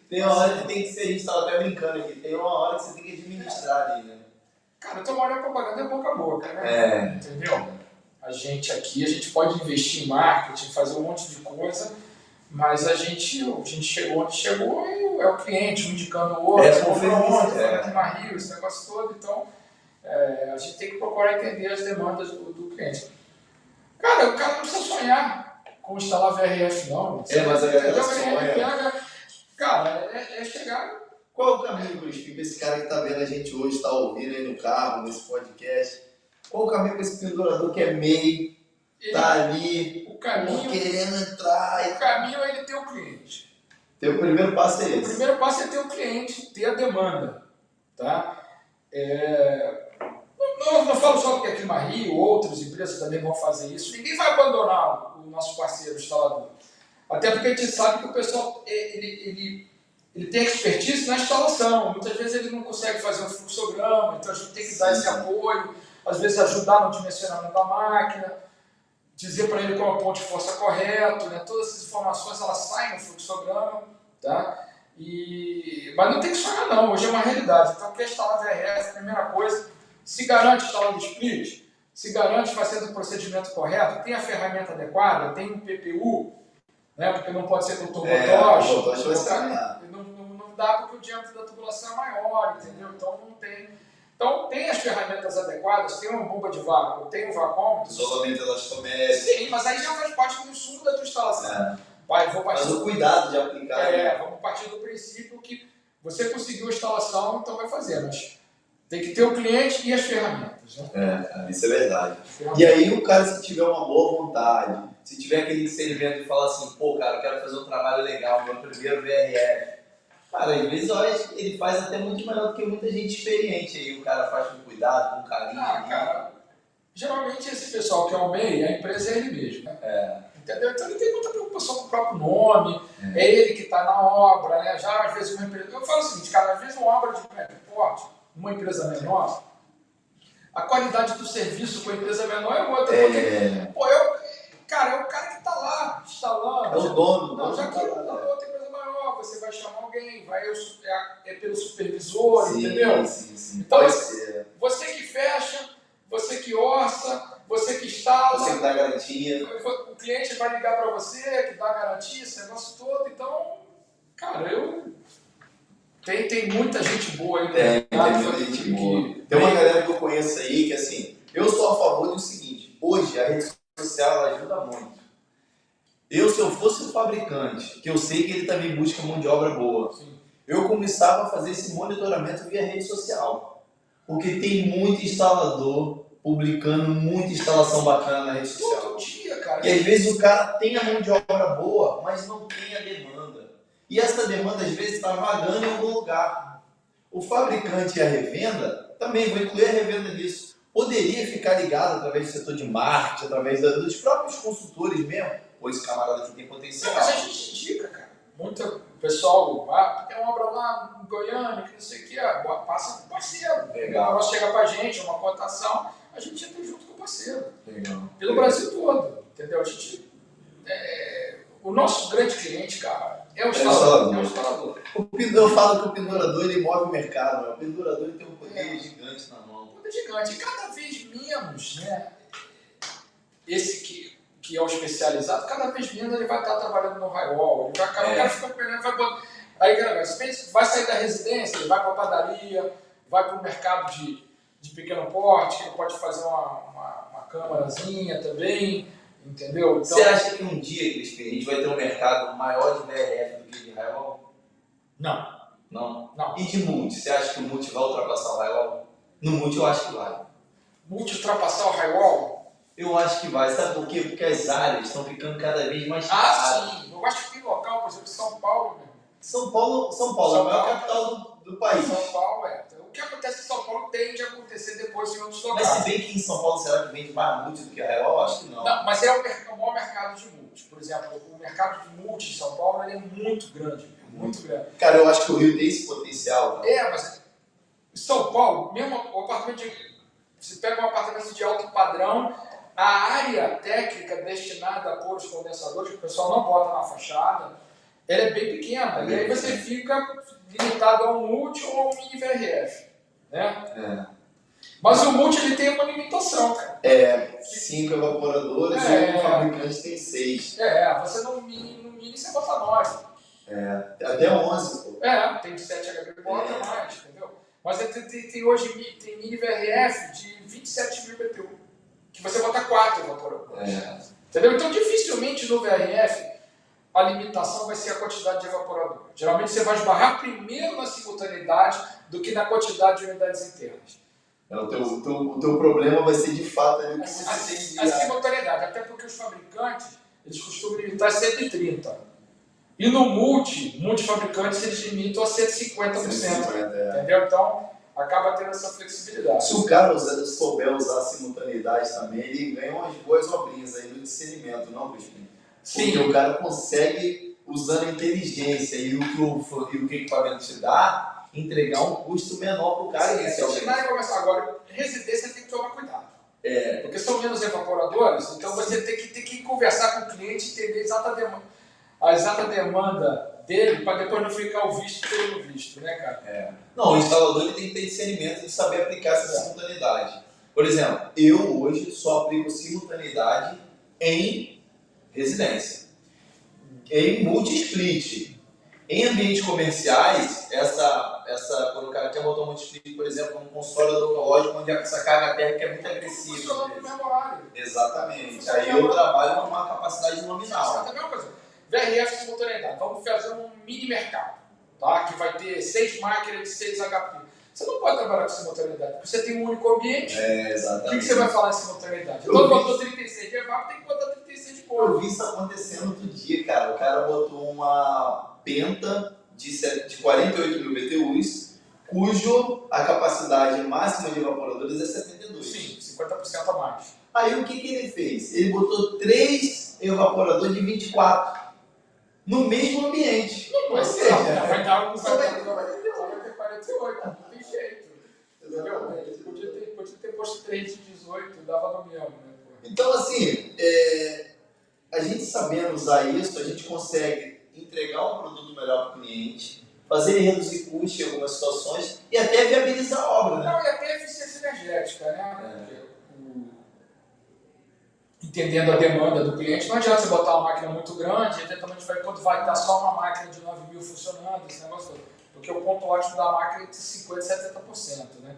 Tem uma hora que tem que ser, a gente estava até brincando aqui, tem uma hora que você tem que administrar ali, né? Cara, eu tô olhando propaganda é boca a boca, né? Entendeu? A gente pode investir em marketing, fazer um monte de coisa, mas a gente chegou onde chegou e é o cliente, um indicando o outro, Rio, esse negócio todo, então a gente tem que procurar entender as demandas do cliente. Cara, o cara não precisa sonhar com instalar VRF não. Mas a galera sonha. Cara, é chegar... Qual é o caminho, Crispim, para esse cara que está vendo a gente hoje, está ouvindo aí no carro, nesse podcast? Qual o caminho para esse pendurador que é MEI, está ali, querendo entrar? O caminho é ele ter o cliente. O primeiro passo é esse. O primeiro passo é ter o cliente, ter a demanda. Tá? Não falo só porque aqui na Rio, outras empresas também vão fazer isso. Ninguém vai abandonar o nosso parceiro instalador. Até porque a gente sabe que o pessoal ele tem expertise na instalação. Muitas vezes ele não consegue fazer um fluxograma, então a gente tem que dar esse apoio, às vezes ajudar no dimensionamento da máquina, dizer para ele qual é o ponto de força correto, né? Todas essas informações elas saem no fluxograma, tá? Mas não tem que sonhar não, hoje é uma realidade. Então quer instalar VRF, primeira coisa, se garante instalando split, se garante fazendo o procedimento correto, tem a ferramenta adequada, tem um PPU, né? Porque não pode ser com turbotoche, não dá porque o diâmetro da tubulação é maior, entendeu? Então não tem. Então, tem as ferramentas adequadas, tem uma bomba de vácuo, tem um vacômetro. Isolamento elastomérico. Sim, mas aí já faz parte do insumo da tua instalação. Mas o cuidado de aplicar. Vamos partir do princípio que você conseguiu a instalação, então vai fazer, mas tem que ter o cliente e as ferramentas. Né? Cara, isso é verdade. E aí o cara, se tiver uma boa vontade, se tiver aquele discernimento e falar assim, pô, cara, eu quero fazer um trabalho legal, meu primeiro VRF. Cara, às vezes ele faz até muito melhor do que muita gente experiente aí. O cara faz com cuidado, com carinho. Cara, geralmente esse pessoal que é o MEI, a empresa é ele mesmo. Né? Entendeu? Então ele tem muita preocupação com o próprio nome, é ele que está na obra, né? Já às vezes uma empresa. Eu falo o seguinte, cara, às vezes uma obra de médio porte, uma empresa menor, a qualidade do serviço com a empresa menor é outra. Porque, pô, é o cara que está lá instalando. É o dono. Não, já que outra empresa maior, você vai chamar alguém, é pelo supervisor, entendeu? Sim. Então, você que fecha, você que orça, você que instala. Você que dá garantia. O cliente vai ligar para você, que dá garantia, esse negócio todo. Então, cara, tem muita gente boa aí. Tem muita gente boa. Tem uma galera que eu conheço aí que, assim, eu sou a favor do seguinte: hoje a rede social ela ajuda muito. Se eu fosse o fabricante, que eu sei que ele também busca mão de obra boa, eu começava a fazer esse monitoramento via rede social. Porque tem muito instalador publicando muita instalação bacana na rede social. Todo dia, cara. E às vezes o cara tem a mão de obra boa, mas não tem a demanda. E essa demanda às vezes está vagando em algum lugar. O fabricante e a revenda, também vou incluir a revenda nisso, poderia ficar ligado através do setor de marketing, através dos próprios consultores mesmo. Pô, esse camarada aqui tem potencial. Mas a gente indica, cara. Muito pessoal, tem uma obra lá em Goiânia, que não sei o que, passa com o parceiro. Legal. O negócio chega pra gente, uma cotação, a gente entra junto com o parceiro. Legal. Pelo Brasil todo, entendeu? A gente, o nosso grande cliente, cara, é o instalador. Eu falo que o pendurador ele move o mercado, o pendurador ele tem um poder gigante na mão. Um poder gigante. E cada vez menos, né? Esse que é o especializado, cada vez menos ele vai estar trabalhando no drywall, ele vai acabar, o cara fica pegando, aí, cara, vai sair da residência, ele vai para a padaria, vai para o mercado de pequeno porte, que ele pode fazer uma câmarazinha também, entendeu? Então, você acha que um dia, Crispim, a gente vai ter um mercado maior de VRF do que de drywall? Não? E de multi? Você acha que o multi vai ultrapassar o drywall? No multi eu acho que vai. Multi ultrapassar o drywall? Eu acho que vai, sabe por quê? Porque as áreas estão ficando cada vez mais caras. Sim, eu acho que tem local, por exemplo, São Paulo, mesmo. São Paulo é a maior capital do país. São Paulo O que acontece em São Paulo tende a acontecer depois em outros locais. Mas se bem que em São Paulo será que vende mais multi do que a drywall? Eu acho que não. Não, mas é o maior mercado de multi. Por exemplo, o mercado de multi em São Paulo ele é muito grande. Muito grande. Cara, eu acho que o Rio tem esse potencial. Tá? Mas em São Paulo, mesmo o apartamento você pega um apartamento de alto padrão, a área técnica destinada a pôr os condensadores, que o pessoal não bota na fachada, ela é bem pequena. E aí você fica limitado a um multi ou a um mini VRF. Né? Mas o multi ele tem uma limitação, cara. 5 evaporadores e o fabricante tem 6. Você no mini você bota 9. Até 11, pô. Tem 7 HB, bota mais, entendeu? Mas hoje tem mini VRF de 27 mil BTU. Que você bota 4 evaporadores. Entendeu? Então, dificilmente no VRF a limitação vai ser a quantidade de evaporador. Geralmente você vai esbarrar primeiro na simultaneidade do que na quantidade de unidades internas. O teu problema vai ser de fato ali o que você tem a simultaneidade, até porque os fabricantes eles costumam limitar a 130. E no multifabricantes eles limitam a 150%. Entendeu? Então, acaba tendo essa flexibilidade. Se o cara souber usar a simultaneidade também, ele ganha umas boas obrinhas aí no discernimento, não, Crispim? Sim. Porque o cara consegue, usando a inteligência e o que o equipamento te dá, entregar um custo menor para o cara inicialmente. Agora, residência tem que tomar cuidado. Porque são menos evaporadores, então você tem que conversar com o cliente, entender a exata demanda dele, para depois não ficar o visto pelo visto, né, cara? Não, o instalador ele tem que ter discernimento de saber aplicar essa simultaneidade. Por exemplo, eu hoje só aplico simultaneidade em residência. Em multi-split. Em ambientes comerciais, quando o cara quer botar um multiplique, por exemplo, num console odontológico, onde essa carga térmica é muito agressiva. Funciona no mesmo horário. Exatamente. Aí eu trabalho numa capacidade nominal. Exatamente a mesma coisa. VRF simultaneidade. Vamos fazer um mini mercado, tá? Que vai ter 6 máquinas de 6 HP. Você não pode trabalhar com simultaneidade, porque você tem um único ambiente. Exatamente. O que você vai falar em simultaneidade? Então, botou 36 de evap, tem que botar 36 de cor. Eu vi isso acontecendo outro dia, cara. O cara botou uma penta de 48 mil BTUs, cujo a capacidade máxima de evaporadores é 72. Sim, 50% a mais. Aí o que ele fez? Ele botou 3 evaporadores de 24 no mesmo ambiente. Não vai ser, vai dar um... Só vai ter 48, não tem jeito. Entendeu? Podia ter posto 3 de 18, dava no mesmo, né? Então, assim, a gente sabendo usar isso, a gente consegue entregar um produto melhor para o cliente, fazer ele reduzir custo em algumas situações e até viabilizar a obra, né? Não, e até eficiência energética, né? Entendendo a demanda do cliente, não adianta você botar uma máquina muito grande, eventualmente quando vai estar só uma máquina de 9 mil funcionando, esse negócio todo. Porque o ponto ótimo da máquina é de 50% a 70%, né?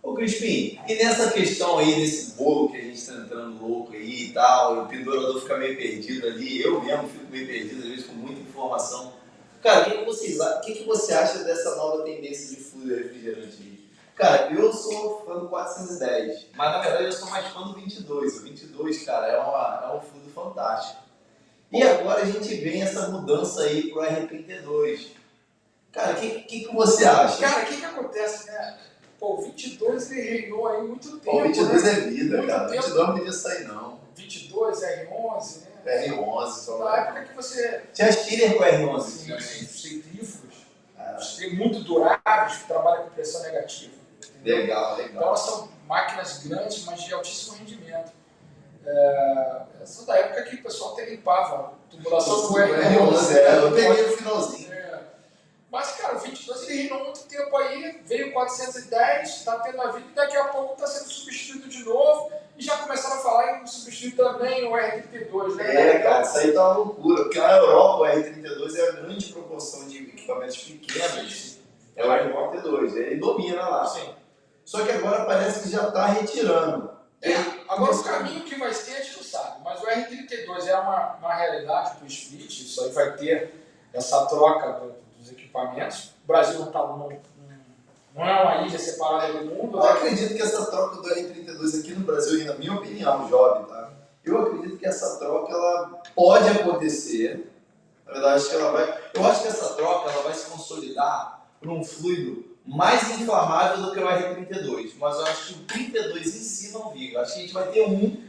Ô Crispim, e nessa questão aí, desse bolo que a gente está entrando louco aí e tal, o pendurador fica meio perdido ali, eu mesmo fico meio perdido, às vezes com muita informação. Cara, o que você acha dessa nova tendência de fluido refrigerante aí? Cara, eu sou fã do 410, mas na verdade eu sou mais fã do 22. O 22, cara, é um fluido fantástico. E agora a gente vem essa mudança aí pro R32. Cara, o que você acha? Cara, o que acontece, né? Pô, o 22 ele reinou aí muito tempo. O 22 né? é vida, muito cara. O tempo. 22 não podia sair, não. 22, R11, né? R11, só. Na época que você... Tinha Stiller com R11. Centrífugos, muito duráveis, que trabalham com pressão negativa. Entendeu? Legal. Então elas são máquinas grandes, mas de altíssimo rendimento. Essa da época que o pessoal até limpava a tubulação do R11. Eu peguei o finalzinho. Mas, cara, o 22 ele reinou muito tempo aí, veio o 410, está tendo a vida e daqui a pouco está sendo substituído de novo. E já começaram a falar em substituir também o R32, né? Cara, isso aí tá uma loucura, porque na Europa o R32 é a grande proporção de equipamentos pequenos, é o R32, ele domina lá. Sim. Só que agora parece que já está retirando. Agora o caminho que vai ser a gente não sabe, mas o R32 é uma realidade para o split, isso aí vai ter essa troca dos equipamentos. O Brasil não é uma ilha separada do mundo. Eu acredito que essa troca do R32 aqui no Brasil, e na minha opinião, jovem, tá? Eu acredito que essa troca ela pode acontecer. Na verdade, eu acho que essa troca ela vai se consolidar por um fluido mais inflamável do que o R32. Mas eu acho que o 32 em si não viga. Acho que a gente vai ter um.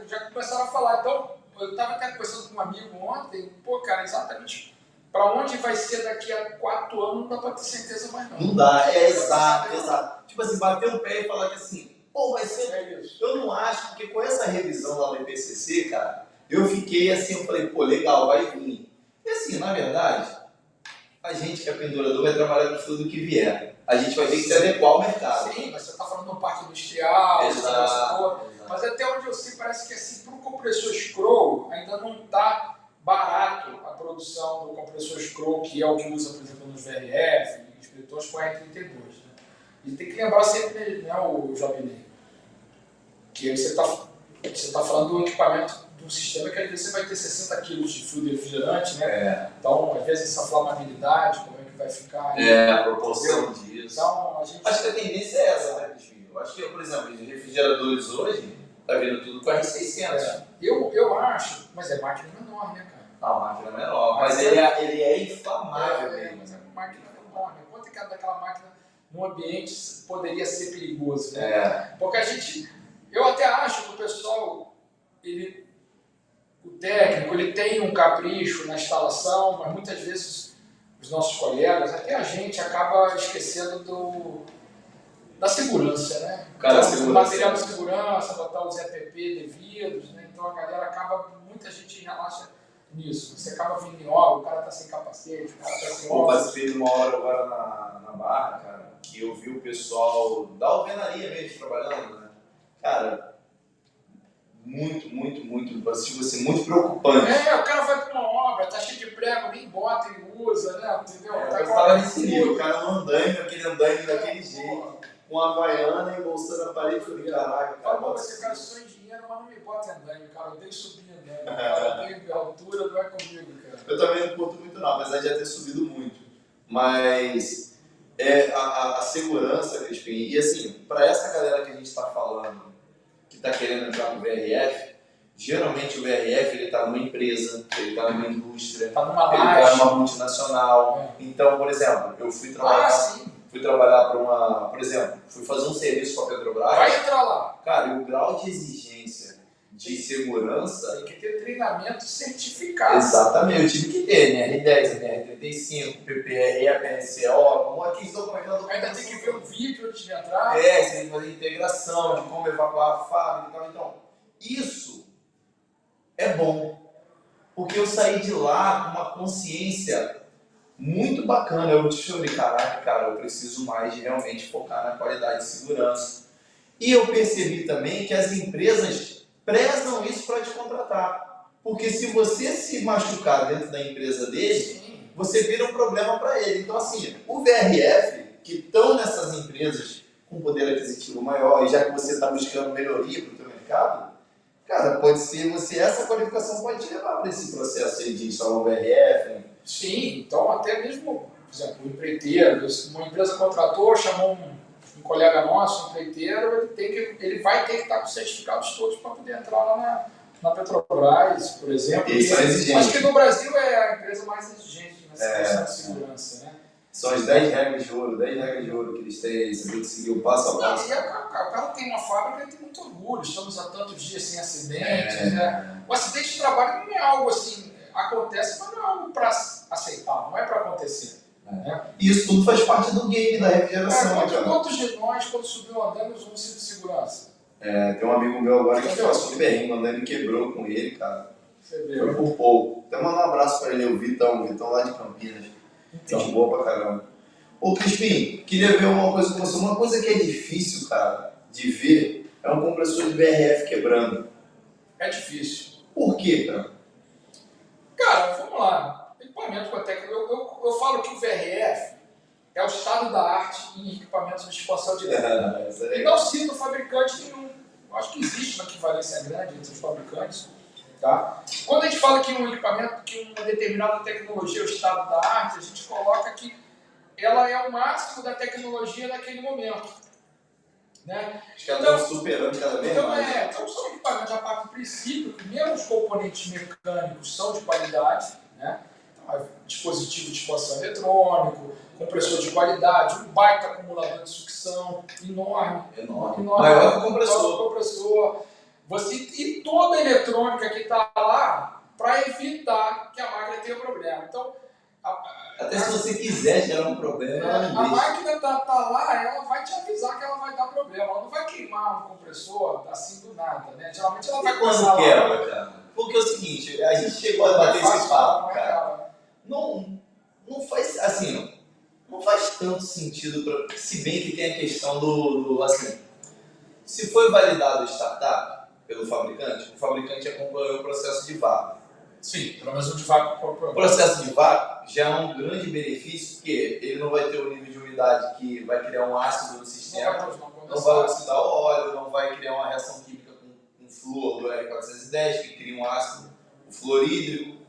Já começaram a falar. Então, eu estava até conversando com um amigo ontem, pô, cara, exatamente para onde vai ser daqui a 4 anos, não dá para ter certeza mais não. Não dá, exato. Tipo assim, bater o pé e falar que assim, pô, vai ser. Isso. Eu não acho, porque com essa revisão lá no IPCC, cara, eu fiquei assim, eu falei, pô, legal, vai vir. E assim, na verdade, a gente que é pendurador vai trabalhar com tudo que vier. A gente vai ter que se adequar ao mercado. Sim, mas você está falando de um parque industrial, Exato. Mas até onde eu sei, parece que assim, para o compressor scroll ainda não está barato a produção do compressor scroll, que é o que usa, por exemplo, nos VRF, nos expeditores com R32. Né? E tem que lembrar sempre, né, o Jobinei, que você está falando do equipamento de um sistema que às vezes você vai ter 60 kg de fluido refrigerante, né? Então, às vezes, essa flamabilidade, como é que vai ficar? A proporção disso. Então, a gente... Acho que a tendência é essa, né, Crispim? Eu acho que, por exemplo, os refrigeradores hoje, tá vindo tudo com R600. Eu acho, mas é máquina menor, né, cara? A máquina menor, mas ele é inflamável mesmo. Mas é uma máquina menor, né? Quanto é que daquela máquina no ambiente poderia ser perigoso, né? Porque eu até acho que o pessoal, o técnico, ele tem um capricho na instalação, mas muitas vezes os nossos colegas, até a gente, acaba esquecendo da segurança, né? Cara, então, o material de segurança, botar os EPP devidos, né? Então a galera muita gente relaxa nisso. Você acaba vindo em obra, o cara tá sem capacete, o cara tá sem obra. Eu participei de uma hora agora na Barra, cara, que eu vi o pessoal da alvenaria mesmo trabalhando, né? Cara, muito, assim, muito preocupante. O cara vai pra uma obra, tá cheio de prego, nem bota, ele usa, né? Entendeu? Eu tava nesse nível, o cara no andaime, aquele andaime daquele jeito, com a havaiana e bolsa na parede, eu falei, caraca, cara. Fala, você, cara, sonho em dinheiro, mas não me bota andaime, cara, eu odeio subir andaime, cara, eu odeio altura, não é comigo, cara. Eu também não curto muito não, apesar de já ter subido muito. Mas a segurança, Crispim, e assim, para essa galera que a gente está falando, que está querendo entrar no VRF, geralmente o VRF ele está numa empresa, ele está numa indústria, está numa ele está numa multinacional. Então, por exemplo, eu fui trabalhar para uma, por exemplo, fui fazer um serviço para a Petrobras. Vai entrar lá. Cara, e o grau de exigência de segurança... Tem que ter treinamento certificado. Exatamente, eu tive que ter, né? R10, NR35, PPR, APNCO, aqueles documentos. Ainda tem que ver um vídeo antes de entrar. Você tem que fazer integração de como evacuar a fábrica e tal. Então, isso é bom, porque eu saí de lá com uma consciência muito bacana. Eu falei, caraca, cara, eu preciso mais de realmente focar na qualidade de segurança. E eu percebi também que as empresas prezam isso para te contratar. Porque se você se machucar dentro da empresa dele, você vira um problema para ele. Então, assim, o VRF, que estão nessas empresas com poder aquisitivo maior, e já que você está buscando melhoria para o teu mercado, cara, pode ser essa qualificação pode te levar para esse processo aí de instalar um VRF. Né? Sim, então até mesmo, por exemplo, o empreiteiro, uma empresa contratou, chamou um colega nosso, um empreiteiro, ele vai ter que estar com os certificados todos para poder entrar lá na Petrobras, por exemplo. Isso é exigente. Acho que no Brasil é a empresa mais exigente nessa questão de segurança, né? São as 10 regras de ouro, 10 regras de ouro que eles têm, você tem que seguir o passo a passo. E o cara tem uma fábrica e tem muito orgulho, estamos há tantos dias sem acidentes, né? O acidente de trabalho não é algo assim, acontece, mas não é algo para aceitar, não é para acontecer. Né? E isso tudo faz parte do game da refrigeração. Quantos de nós, quando subiu andando, usamos cinto de segurança? Tem um amigo meu agora que passou bem, o andando quebrou com ele, cara. Você vê, foi por pouco. Até mandar um abraço para ele, o Vitão lá de Campinas. Então, boa pra caramba. Ô, Crispim, queria ver uma coisa com você. Uma coisa que é difícil, cara, de ver é um compressor de VRF quebrando. É difícil. Por quê, cara? Cara, vamos lá. Equipamento com a tecnologia. Eu falo que o VRF é o estado da arte em equipamentos de expansão direta. E não cito fabricante nenhum. Eu acho que existe uma equivalência grande entre os fabricantes. Tá? Quando a gente fala que um equipamento, que uma determinada tecnologia é o estado da arte, a gente coloca que ela é o máximo da tecnologia naquele momento. Né? Acho que ela está superando cada vez mais. Então são equipamentos a partir do princípio que mesmo os componentes mecânicos são de qualidade, né? Então, dispositivo de expansão eletrônico, compressor de qualidade, um baita acumulador de sucção enorme. Maior que o compressor. E toda a eletrônica que está lá para evitar que a máquina tenha problema. Então, até se você quiser gerar um problema, a máquina está lá, ela vai te avisar que ela vai dar problema. Ela não vai queimar um compressor assim do nada, né? Geralmente ela vai quando quebra, cara. Porque é o seguinte, a gente chegou a bater esse papo, cara. Não faz assim, não faz tanto sentido, se bem que tem a questão do assim, se foi validado o startup pelo fabricante, o fabricante acompanhou o processo de vácuo. Sim, pelo menos o de vácuo. O processo de vácuo já é um grande benefício, porque ele não vai ter o nível de umidade que vai criar um ácido no sistema, não vai oxidar o óleo, não vai criar uma reação química com flúor do R410, que cria um ácido, o fluorídrico.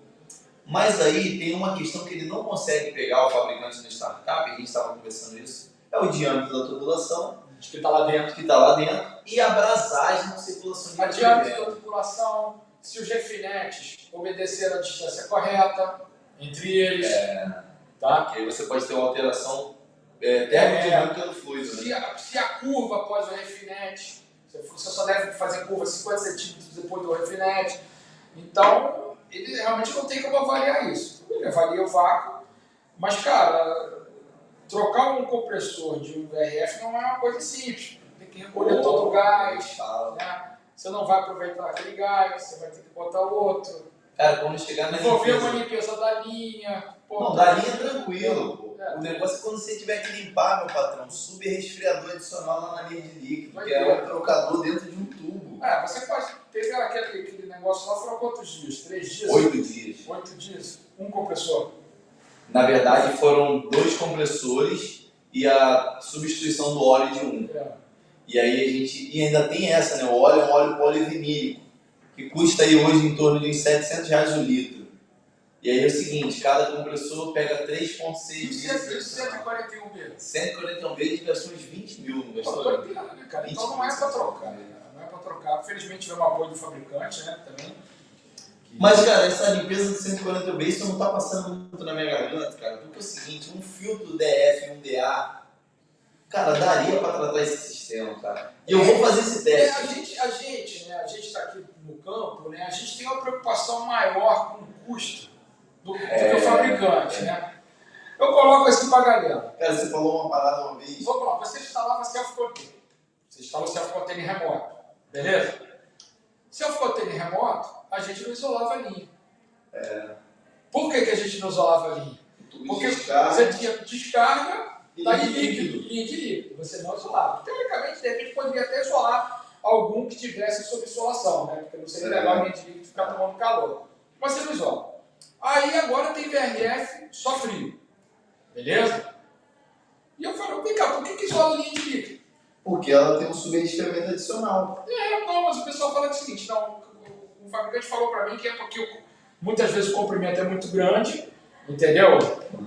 Mas aí tem uma questão que ele não consegue pegar, o fabricante no startup, a gente estava conversando isso, é o diâmetro da tubulação, que está lá dentro, e a abrasagem na circulação de ar. A diâmetro da tubulação, se os refinetes obedeceram a distância correta entre eles. Tá? Porque aí você pode ter uma alteração termodinâmica do fluido. Se a curva após o refinete, você só deve fazer curva 50 centímetros depois do refinete. Então, ele realmente não tem como avaliar isso. Ele avalia o vácuo, mas, cara, trocar um compressor de um VRF não é uma coisa simples. Tem que recolher todo o gás, né? Você não vai aproveitar aquele gás, você vai ter que botar outro. Cara, quando chegar na envolver uma limpeza da linha. Não, da linha é tranquilo. Pô. O negócio é quando você tiver que limpar, meu patrão, subresfriador adicional lá na linha de líquido, que é um trocador dentro de um tubo. Você pode ter aquele negócio lá foram quantos dias? 3 dias? 8 dias. 8 dias. Um compressor. Na verdade, foram 2 compressores e a substituição do óleo de um. E aí e ainda tem essa, né? O óleo é um óleo polivinílico, que custa aí hoje em torno de uns R$700 o litro. E aí é o seguinte, cada compressor pega 3,6 litros. 141B. 141B gastou uns 20 mil, não gastou? Pô, né, cara? Então não é para trocar. Não é para trocar. Felizmente tivemos apoio do fabricante, né? Também. Mas, cara, essa limpeza de 140B, isso não tá passando muito na minha garganta, cara. Porque é o seguinte, um filtro DF e um DA, cara, daria para tratar esse sistema, cara. E eu vou fazer esse teste. A gente está aqui no campo, né? A gente tem uma preocupação maior com o custo do que o fabricante, né? Eu coloco assim para a galera. Cara, você falou uma parada uma vez. Vamos lá, você instalava self-container. Você instalou self-container remoto, beleza? Self-container remoto, a gente não isolava a linha. Por que a gente não isolava a linha? Porque você tinha descarga e líquido, linha de líquido. Você não isolava. Teoricamente, de repente, poderia até isolar algum que tivesse sob insolação, né? Porque não seria legal a linha de líquido ficar tomando calor. Mas você não isola. Aí agora tem VRF só frio. Beleza? E eu falo, vem cá, por que isola a linha de líquido? Porque ela tem um subresfriamento adicional. Não, mas o pessoal fala o seguinte, não, o fabricante falou para mim que é porque muitas vezes o comprimento é muito grande, entendeu?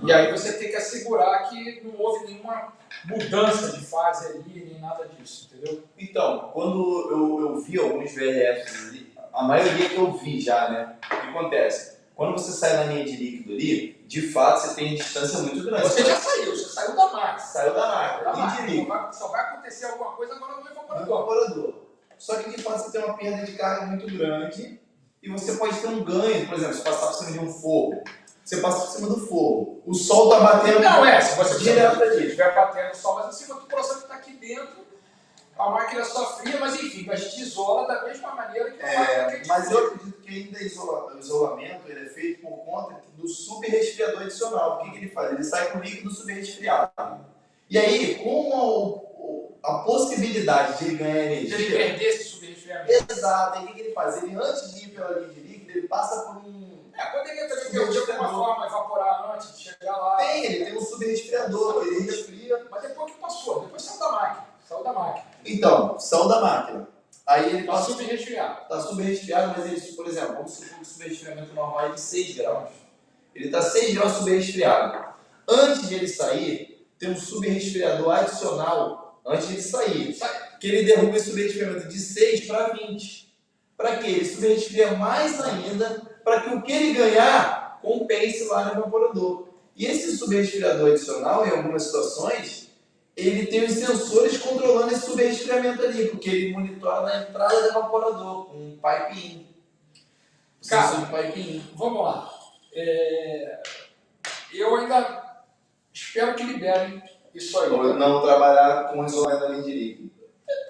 E aí você tem que assegurar que não houve nenhuma mudança de fase ali, nem nada disso, entendeu? Então, quando eu vi alguns VRFs ali, a maioria que eu vi já, né? O que acontece? Quando você sai na linha de líquido ali, de fato você tem distância muito grande. Você já saiu, você saiu da máquina. Saiu da máquina, linha de líquido. Só vai acontecer alguma coisa agora no evaporador. No evaporador. Só que de fato você tem uma perda de carga muito grande e você pode ter um ganho. Por exemplo, se passar por cima de um forro, você passa por cima do forro. O sol está batendo. Não, se você direto ali. estiver batendo o sol, mas assim, o processo está aqui dentro. A máquina só fria, mas enfim, a gente isola da mesma maneira que a máquina que mas eu acredito que ainda o isolamento ele é feito por conta do subresfriador adicional. O que ele faz? Ele sai com líquido subresfriado. E aí, com a possibilidade de ele ganhar energia... De ele perder esse subresfriamento. Exato. Aí o que ele faz? Ele, antes de ir pela linha de líquido, ele passa por um... Poderia também ter de alguma forma evaporar antes de chegar lá. Ele tem um subresfriador, ele resfria. Mas depois que passou, depois saiu da máquina. Então, saiu da máquina. Aí ele está subresfriado. Está subresfriado, mas ele, por exemplo, vamos supor que o subresfriamento normal é de 6 graus. Ele está 6 graus subresfriado. Antes de ele sair, tem um subresfriador adicional, antes de ele sair, que ele derruba esse subresfriamento de 6 para 20. Para quê? Ele subresfria mais ainda, para que o que ele ganhar compense lá no evaporador. E esse subresfriador adicional, em algumas situações, ele tem os sensores controlando esse subresfriamento ali, porque ele monitora na entrada do evaporador, com um pipe-in. Cara, de pipe-in. Vamos lá. Eu ainda espero que liberem isso aí. Ou não trabalhar com isolamento da linha de líquido.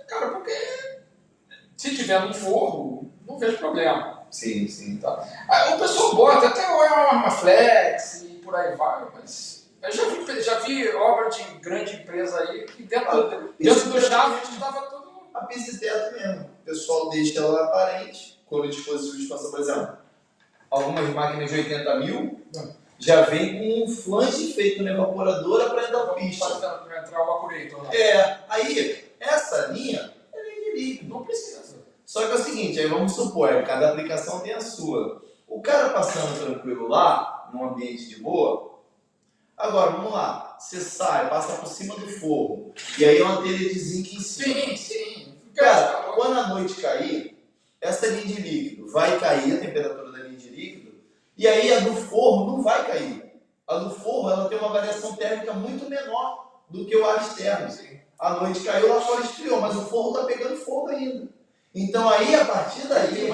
Cara, porque se tiver no forro, não vejo problema. Sim. Tá. O pessoal bota até uma arma flex e por aí vai, mas... Eu já vi obra de grande empresa aí que dentro do shaft estava tudo... A pista de teto mesmo. O pessoal deixa ela aparente, quando o dispositivo de expansão, por exemplo, algumas máquinas de 80 mil já vem com um flange feito na evaporadora para entrar o pista. Para entrar o acurator lá. Aí essa linha é linha de líquido. Não precisa. Só que é o seguinte, aí vamos supor, cada aplicação tem a sua. O cara passando tranquilo lá, num ambiente de boa. Agora, vamos lá, você sai, passa por cima do forro, e aí é uma telha de zinco em cima. Sim. Cara, quando a noite cair, essa linha de líquido vai cair, a temperatura da linha de líquido, e aí a do forro não vai cair. A do forro, ela tem uma variação térmica muito menor do que o ar externo. A noite caiu, lá fora esfriou, mas o forro está pegando fogo ainda. Então aí, a partir daí,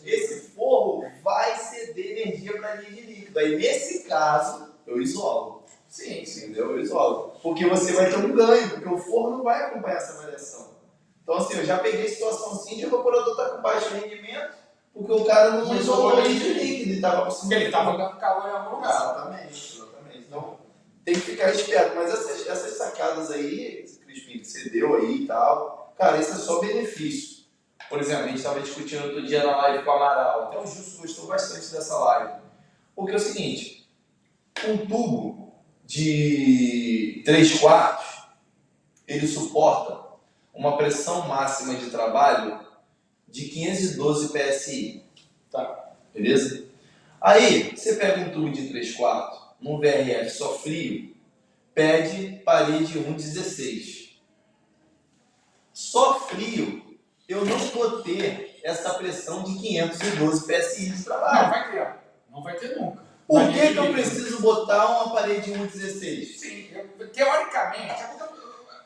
esse forro vai ceder energia para a linha de líquido. Aí, nesse caso... eu isolo. Sim. Entendeu? Eu isolo. Porque você vai ter um ganho, porque o forno não vai acompanhar essa variação. Então, assim, eu já peguei situação assim de o evaporador estar com baixo rendimento, porque o cara não isolou ele de líquido e estava por cima. Porque ele estava dando calor em algum lugar. Exatamente. Então, tem que ficar esperto. Mas essas sacadas aí, Crispim, que você deu aí e tal, cara, isso é só benefício. Por exemplo, a gente estava discutindo outro dia na live com o Amaral, até o Justo gostou bastante dessa live. Porque é o seguinte, um tubo de 3/4, ele suporta uma pressão máxima de trabalho de 512 PSI. Tá. Beleza? Aí, você pega um tubo de 3/4, num VRF só frio, pede parede 1,16. Só frio, eu não vou ter essa pressão de 512 PSI de trabalho. Não vai ter. Não vai ter nunca. Por que eu preciso botar uma parede 1,16? Sim, teoricamente,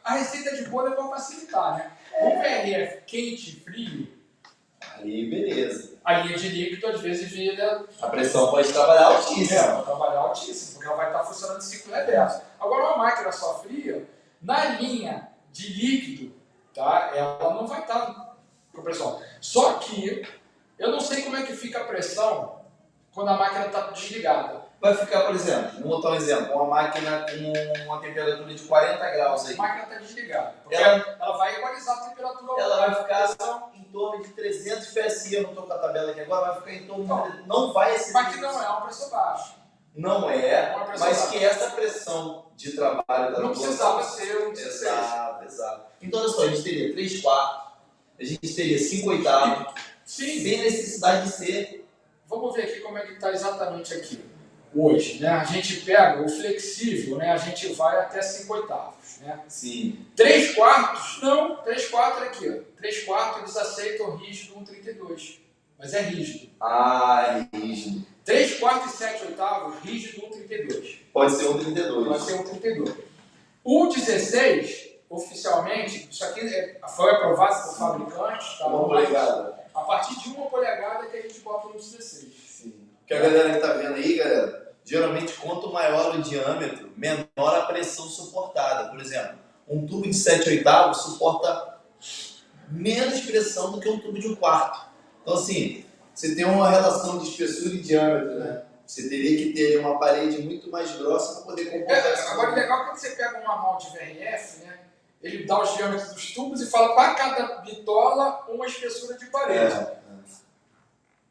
a receita de bolo é para facilitar, né? Um VRF quente e frio, Aí, beleza. a linha de líquido às vezes vira... A pressão pode trabalhar altíssima. Vai trabalhar altíssimo, porque ela vai estar funcionando em ciclo reverso. Agora, uma máquina só fria, na linha de líquido, tá? Ela não vai estar com pressão. Só que eu não sei como é que fica a pressão quando a máquina está desligada. Vai ficar, por exemplo, vou botar um exemplo, uma máquina com uma temperatura de 40 graus aí. A máquina está desligada. Porque Ela ela vai equalizar a temperatura. Ela vai ficar em torno de 300 PSI, eu não estou com a tabela aqui agora, vai ficar em torno de... Não vai ser... Mas que não é uma pressão baixa. Não é, Uma pressão mas baixa. que essa pressão de trabalho da não precisava ser um 16. Exato. Então, olha só, a gente teria 3/4, a gente teria 5/8, Sim. sem necessidade de ser... Vamos ver aqui como é que está exatamente aqui. Hoje, né? A gente pega o flexível, né? A gente vai até 5/8, né? Sim. 3/4, não. 3/4 aqui, ó. 3/4 eles aceitam rígido 1,32. Mas é rígido. Ah, é rígido. 3/4 e 7/8, rígido 1,32. Pode ser 1,32. Pode ser 1,32. O 16, oficialmente, isso aqui foi aprovado por fabricantes, tá? 1 polegada. A partir de 1 polegada que a gente bota no 16. Sim. Que a galera que tá vendo aí, galera, geralmente quanto maior o diâmetro, menor a pressão suportada. Por exemplo, um tubo de 7/8 suporta menos pressão do que um tubo de 1/4. Então, assim, você tem uma relação de espessura e diâmetro, né? Você teria que ter uma parede muito mais grossa para poder comportar isso. Agora, o legal é quando você pega um manual de VRF, né? Ele dá os diâmetros dos tubos e fala para cada bitola uma espessura de parede.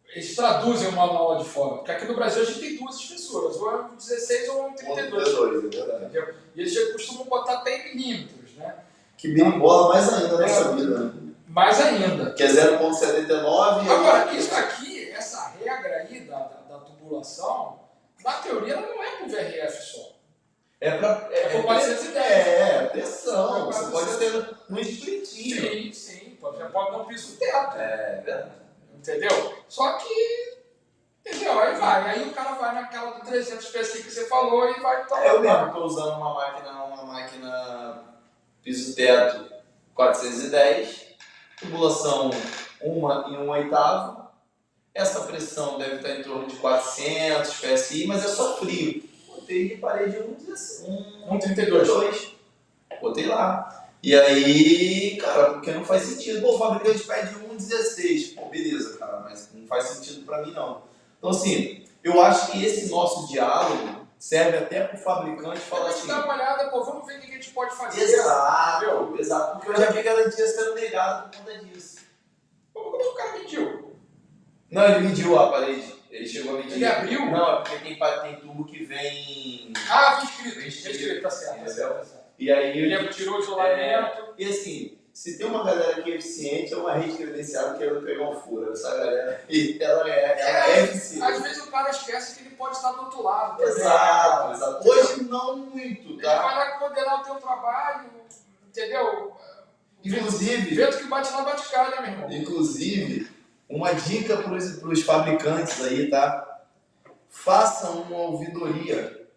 Eles traduzem o manual de fora, porque aqui no Brasil a gente tem duas espessuras, ou é um 16 ou é um 32. Entendeu? E eles já costumam botar até em milímetros, né? Que bimbola mais ainda nessa vida, né? Mais ainda. Que é 0,79. Agora, isso aqui, essa regra aí da tubulação, na teoria ela não é para o VRF só. É para 410. Pressão. Você pode ter um splitinho. Sim. Você pode dar um piso teto. É verdade. Entendeu? Só que, entendeu? Aí vai. Aí o cara vai naquela do 300 PSI que você falou e vai tomar. Eu mesmo estou usando uma máquina piso teto 410, tubulação 1/8. Essa pressão deve estar em torno de 400 PSI, mas é só frio. Botei de parede 1,32. Botei lá. E aí, cara, porque não faz sentido. Pô, o fabricante pede 1,16. Pô, beleza, cara, mas não faz sentido pra mim, não. Então, assim, eu acho que esse nosso diálogo serve até pro fabricante falar assim... Vamos dar uma olhada, pô, vamos ver o que a gente pode fazer. Exato. Porque eu já vi garantia sendo negada por conta disso. Como é que o cara mediu? Não, ele mediu a parede. Ele chegou a medir. Ele abriu? Não, é porque tem tubo que vem... Ah, vem escrito, tá certo. E aí ele tirou o isolamento. E assim, se tem uma galera que é eficiente, é uma rede credenciada querendo pegar um furo. Essa galera, ela é eficiente. Às vezes o cara esquece que ele pode estar do outro lado. Exato. Hoje não muito, tá? Ele vai lá coordenar o teu trabalho, entendeu? Inclusive... Vento que bate lá, bate cá, né, meu irmão? Inclusive, uma dica para os fabricantes aí, tá? Façam uma ouvidoria,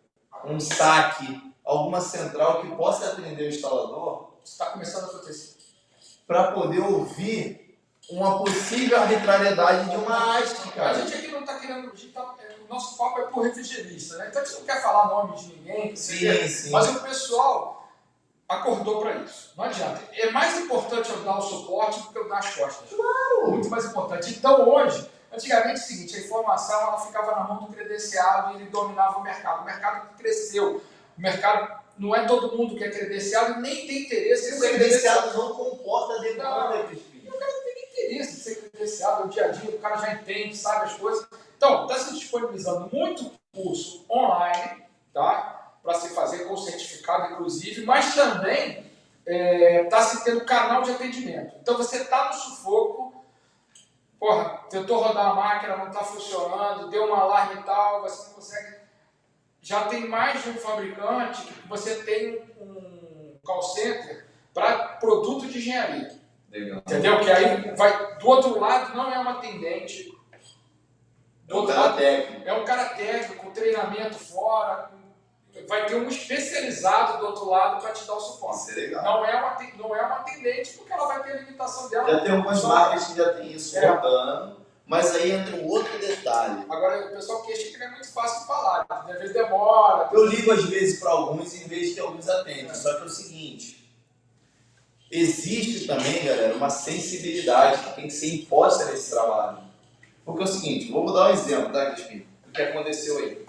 um saque, alguma central que possa atender o instalador. Está começando a acontecer. Para poder ouvir uma possível arbitrariedade de uma haste, cara. A gente aqui não está querendo... O nosso papo é por refrigerista, né? Então a gente não quer falar nome de ninguém. Sim. Mas o pessoal acordou para isso. Não adianta. É mais importante eu dar o suporte do que eu dar as costas. Claro! Muito mais importante. Então hoje, antigamente é o seguinte, a informação ela ficava na mão do credenciado e ele dominava o mercado. O mercado cresceu. O mercado, não é todo mundo que é credenciado, nem tem interesse em O ser credenciado não comporta a demanda, Crispim. O cara não tem nem interesse diferenciado, é o dia a dia, o cara já entende, sabe as coisas. Então, está se disponibilizando muito curso online, tá? Para se fazer com certificado, inclusive, mas também está se tendo canal de atendimento. Então, você está no sufoco, porra, tentou rodar a máquina, não está funcionando, deu um alarme e tal, você não consegue. Já tem mais de um fabricante que você tem um call center para produto de engenharia. Legal. Entendeu? Que aí vai do outro lado, não é uma atendente. É um cara técnico. É um cara técnico, com treinamento fora. Vai ter um especializado do outro lado para te dar o suporte. Isso é legal. Não é uma atendente, porque ela vai ter a limitação dela. Já tem algumas marcas que já tem isso rodando, mas aí entra um outro detalhe. Agora, o pessoal queixa que não é muito fácil de falar, às vezes demora. Eu ligo às vezes para alguns e vejo que alguns atendem. Só que é o seguinte, existe também, galera, uma sensibilidade que tem que ser imposta nesse trabalho. Porque é o seguinte, vou dar um exemplo, tá, Crispim? O que aconteceu aí?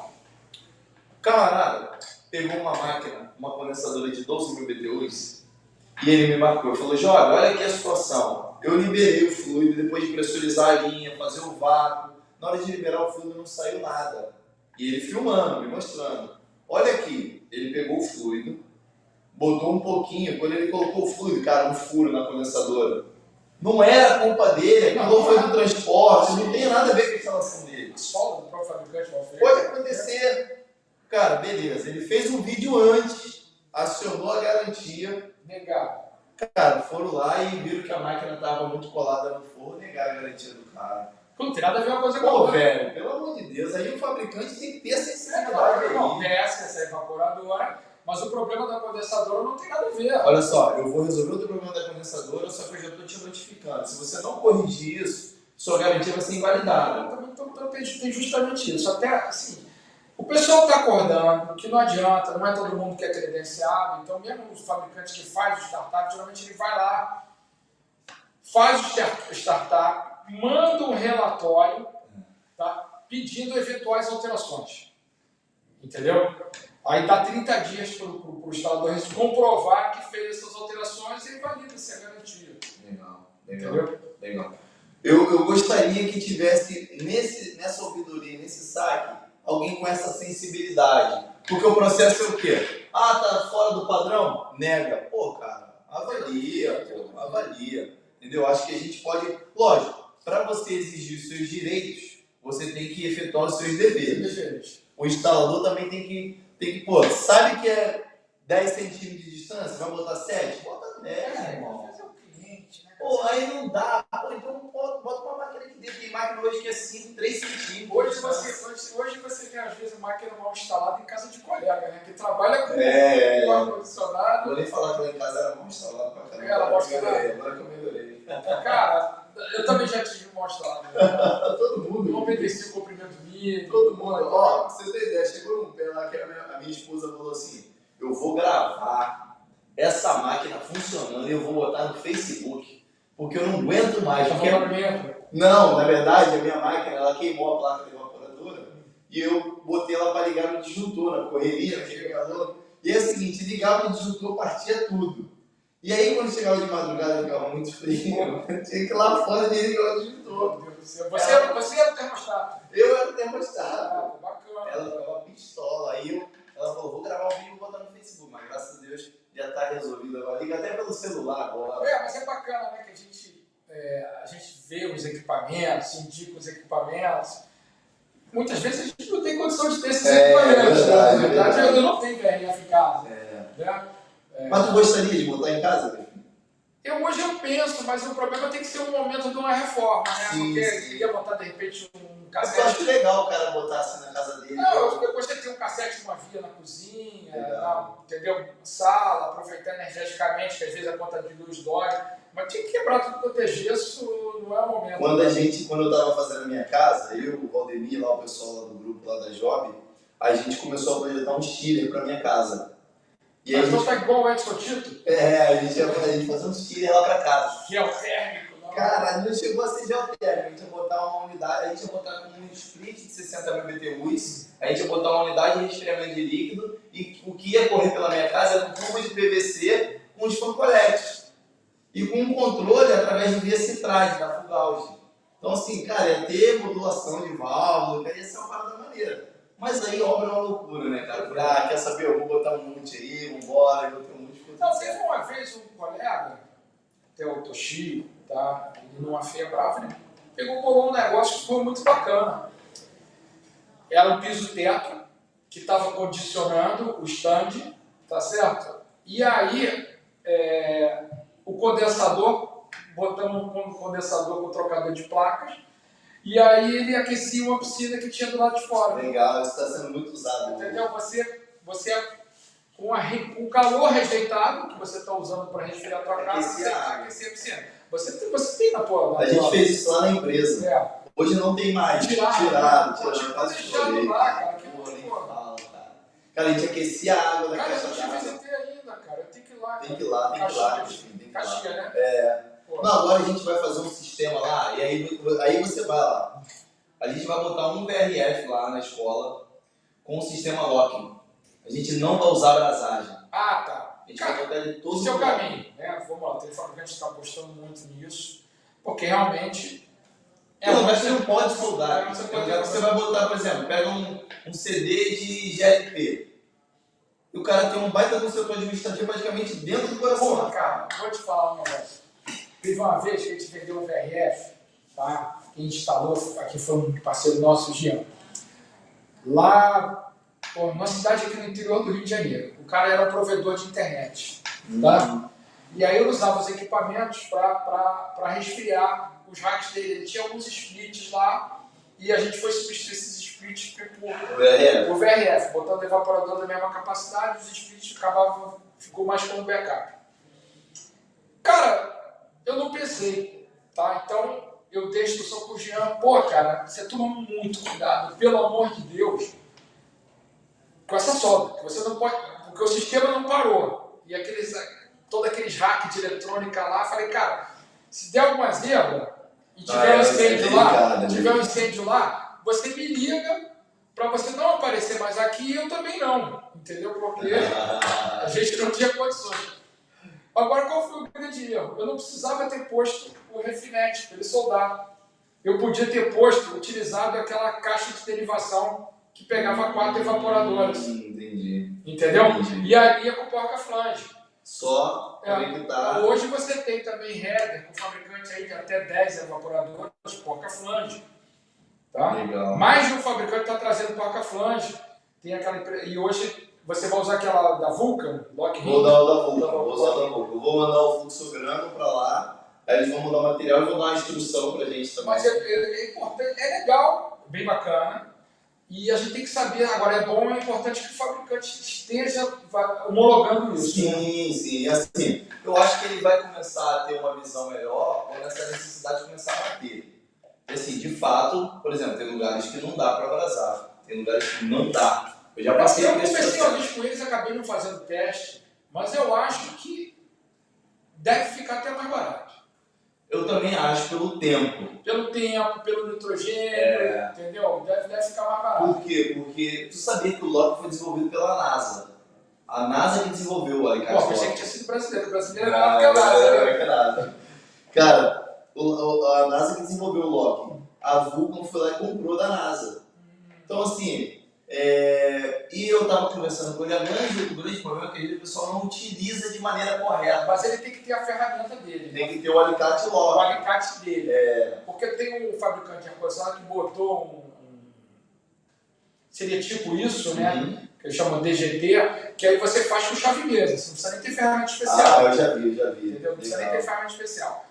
O camarada pegou uma máquina, uma condensadora de 12.000 BTUs, e ele me marcou, falou, Jorge, olha aqui a situação. Eu liberei o fluido, depois de pressurizar a linha, fazer o vácuo, na hora de liberar o fluido não saiu nada. E ele filmando, me mostrando. Olha aqui, ele pegou o fluido, botou um pouquinho, quando ele colocou o fluido, cara, um furo na condensadora. Não era culpa dele, aquilo foi do transporte, não tem nada a ver com a instalação dele. Solda do próprio fabricante mal feito. Pode acontecer. Cara, beleza, ele fez um vídeo antes, acionou a garantia. Negar. Cara, foram lá e viram que a máquina estava muito colada no forno, negaram a garantia do cara. Não tem nada a ver uma coisa com a Pô, outra. velho, pelo amor de Deus, aí o fabricante tem que ter essa sensibilidade aí. Não, desce essa evaporadora, mas o problema da condensadora não tem nada a ver. Olha só, eu vou resolver o teu problema da condensadora, só que eu já estou te notificando. Se você não corrigir isso, sua garantia vai ser invalidada. Então tem justamente isso. Até assim, o pessoal está acordando que não adianta, não é todo mundo que é credenciado. Então, mesmo os fabricantes que fazem o startup, geralmente ele vai lá, faz o startup, manda um relatório, tá, pedindo eventuais alterações. Entendeu? Aí dá 30 dias para o instalador comprovar que fez essas alterações e ele valida se é garantia. Legal. Eu gostaria que tivesse nessa ouvidoria, nesse saque, alguém com essa sensibilidade. Porque o processo é o quê? Ah, tá fora do padrão? Nega. Pô, cara, avalia. Entendeu? Acho que a gente pode... Lógico, para você exigir os seus direitos, você tem que efetuar os seus deveres. O instalador também tem que pô, sabe que é 10 centímetros de distância? Vai botar 7? Bota 10, irmão. Fazer o cliente, né? Pô, aí não dá. Pô, então bota uma máquina que tem máquina hoje que é 5, 3 centímetros. Hoje você vê, às vezes, máquina mal instalada em casa de colega, né? Que trabalha com ar-condicionado. Vou nem falar que lá em casa era mal instalado pra caramba. Ela mal instalada. Agora que eu melhorei. Cara, eu também já tive mal instalado. Todo mundo. Não obedeci o comprimento mínimo. Todo mundo. Ó, pra você ter ideia, chegou num pé lá que a minha esposa falou assim, eu vou gravar essa máquina funcionando e eu vou botar no Facebook, porque eu não aguento mais. Não, na verdade, a minha máquina, ela queimou a placa de evaporadora e eu botei ela para ligar no disjuntor, na correria, naquele calor. E é o seguinte, ligava no disjuntor, partia tudo. E aí, quando chegava de madrugada, ficava muito frio, eu tinha que ir lá fora e ligar o disjuntor. Você era o termostato. Eu era o termostato. Bacana. Ela ficava pistola. Aí ela falou, vou gravar um vídeo e botar no Facebook. Mas graças a Deus já está resolvido agora. Liga até pelo celular agora. Mas é bacana, né? Que a gente vê os equipamentos, indica os equipamentos. Muitas vezes a gente não tem condição de ter esses equipamentos. Na verdade, eu não tenho VRF em casa. Né? Mas tu gostaria de botar em casa? Hoje eu penso, mas o problema tem que ser um momento de uma reforma, né? Porque eu queria botar de repente um cassete. Eu acho legal o cara botar assim na casa dele. Não, eu gostaria de ter um cassete numa via na cozinha, entendeu? Sala, aproveitar energeticamente, que às vezes a conta de luz dói. Mas tinha que quebrar tudo para ter gesso, não é o momento. Quando eu estava fazendo a minha casa, eu, o Valdemir, lá o pessoal lá do grupo lá da Job, a gente começou a projetar um chiller para minha casa. E aí então tá igual o Edson Tito? A gente ia fazer um chiller lá para casa. Geotérmico, não? Cara, não chegou a ser geotérmico, a gente ia botar uma unidade, a gente ia botar com um split de 60.000 BTUs, a gente ia botar uma unidade de resfriamento de líquido e o que ia correr pela minha casa era um tubo de PVC com os fancoletes. E com um controle através de via citrade, da Fugauge. Então, assim, cara, ia ter modulação de válvula, cara, ia ser uma parada maneira. Mas aí obra é uma loucura, né, cara? Quer saber? Eu vou botar um monte aí, vambora, eu vou ter um monte de Não, teve uma vez um colega, até o Toshio, tá? Ele numa feia brava, né? Bolou um negócio que foi muito bacana. Era um piso-teto que estava condicionando o stand, tá certo? E aí, o condensador, botamos um condensador com trocador de placas, e aí ele aquecia uma piscina que tinha do lado de fora. Legal, isso está sendo muito usado. Entendeu? Você com o calor rejeitado que você está usando para resfriar a tua casa, você aquecer a piscina. Você tem na tua... A gente fez isso lá na empresa. Hoje não tem mais. Tirado. Quase deixado lá, cara. Que fala, cara. Cara, a gente aquecia a água da caixa d'água. Cara, eu não te visitei ainda, cara. Eu tenho que ir lá. Tem que ir lá. Caxias, né? Não, agora a gente vai fazer um sistema lá, e aí você vai lá. A gente vai botar um VRF lá na escola com um sistema locking. A gente não vai usar abrasagem. Ah, tá. A gente vai botar ele todo. Esse é o caminho, né? Vamos lá, tem fabricante que está apostando muito nisso, porque realmente... Mas você não pode soldar. Você vai botar, por exemplo, pega um CD de GLP. E o cara tem um baita do setor administrativo praticamente dentro do coração. Porra, cara, vou te falar um negócio. Teve uma vez que a gente vendeu um VRF, tá? Que instalou, aqui foi um parceiro nosso, o Jean. Lá, numa cidade aqui no interior do Rio de Janeiro. O cara era um provedor de internet, tá? E aí eu usava os equipamentos para resfriar os racks dele. Ele tinha alguns splits lá e a gente foi substituir esses splits por VRF, botando evaporador da mesma capacidade, os splits ficou mais como backup. Cara, eu não pensei, tá? Então eu dei a instrução pro Jean, pô, cara, você toma muito cuidado, pelo amor de Deus, com essa solda, que você não pode, porque o sistema não parou. E todos aqueles hacks de eletrônica lá, falei, cara, se der alguma zebra e tiver um incêndio lá, você me liga para você não aparecer mais aqui e eu também não, entendeu? Porque a gente não tinha condições. Agora, qual foi o grande erro? Eu não precisava ter posto o refinete para ele soldar. Eu podia ter utilizado aquela caixa de derivação que pegava 4 evaporadores. Entendi. Entendeu? Entendi. E aí ia com porca-flange. Só conectar. Hoje você tem também header com fabricante aí de até 10 evaporadores, porca-flange. Tá? Legal. Mais de um fabricante está trazendo porca-flange. E hoje você vai usar aquela da Vulcan? Vou usar da Vulcan. Eu vou mandar o fluxograma para lá, aí eles vão mandar o material e vão dar uma instrução para a gente também. Mas é importante, é legal, bem bacana. E a gente tem que saber, agora é importante que o fabricante esteja homologando isso. Sim, sim. Assim, eu acho que ele vai começar a ter uma visão melhor quando essa necessidade começar a bater. Assim, de fato, por exemplo, tem lugares que não dá para abrasar, tem lugares que não dá. Eu já passei por isso. Eu comecei uma vez com eles, acabei não fazendo teste, mas eu acho que deve ficar até mais barato. Eu também acho, pelo tempo. Pelo tempo, pelo nitrogênio, entendeu? Deve ficar mais barato. Por quê? Porque tu sabia que o Loki foi desenvolvido pela NASA. A NASA que desenvolveu o alicate. Pô, pensei que tinha sido brasileiro, o brasileiro era mais que a NASA. Cara, a NASA que desenvolveu o Loki. A Vulcan foi lá e comprou da NASA. Então, assim, e eu tava conversando com ele, o grande problema é que o pessoal não utiliza de maneira correta. Mas ele tem que ter a ferramenta dele. Tem que ter o alicate Loki. O alicate dele. Porque tem um fabricante de ar-condicionado que botou seria tipo isso, né? Que eles chamam de DGT, que aí você faz com chave mesa. Você não precisa nem ter ferramenta especial. Eu já vi. Entendeu? Não precisa nem ter ferramenta especial.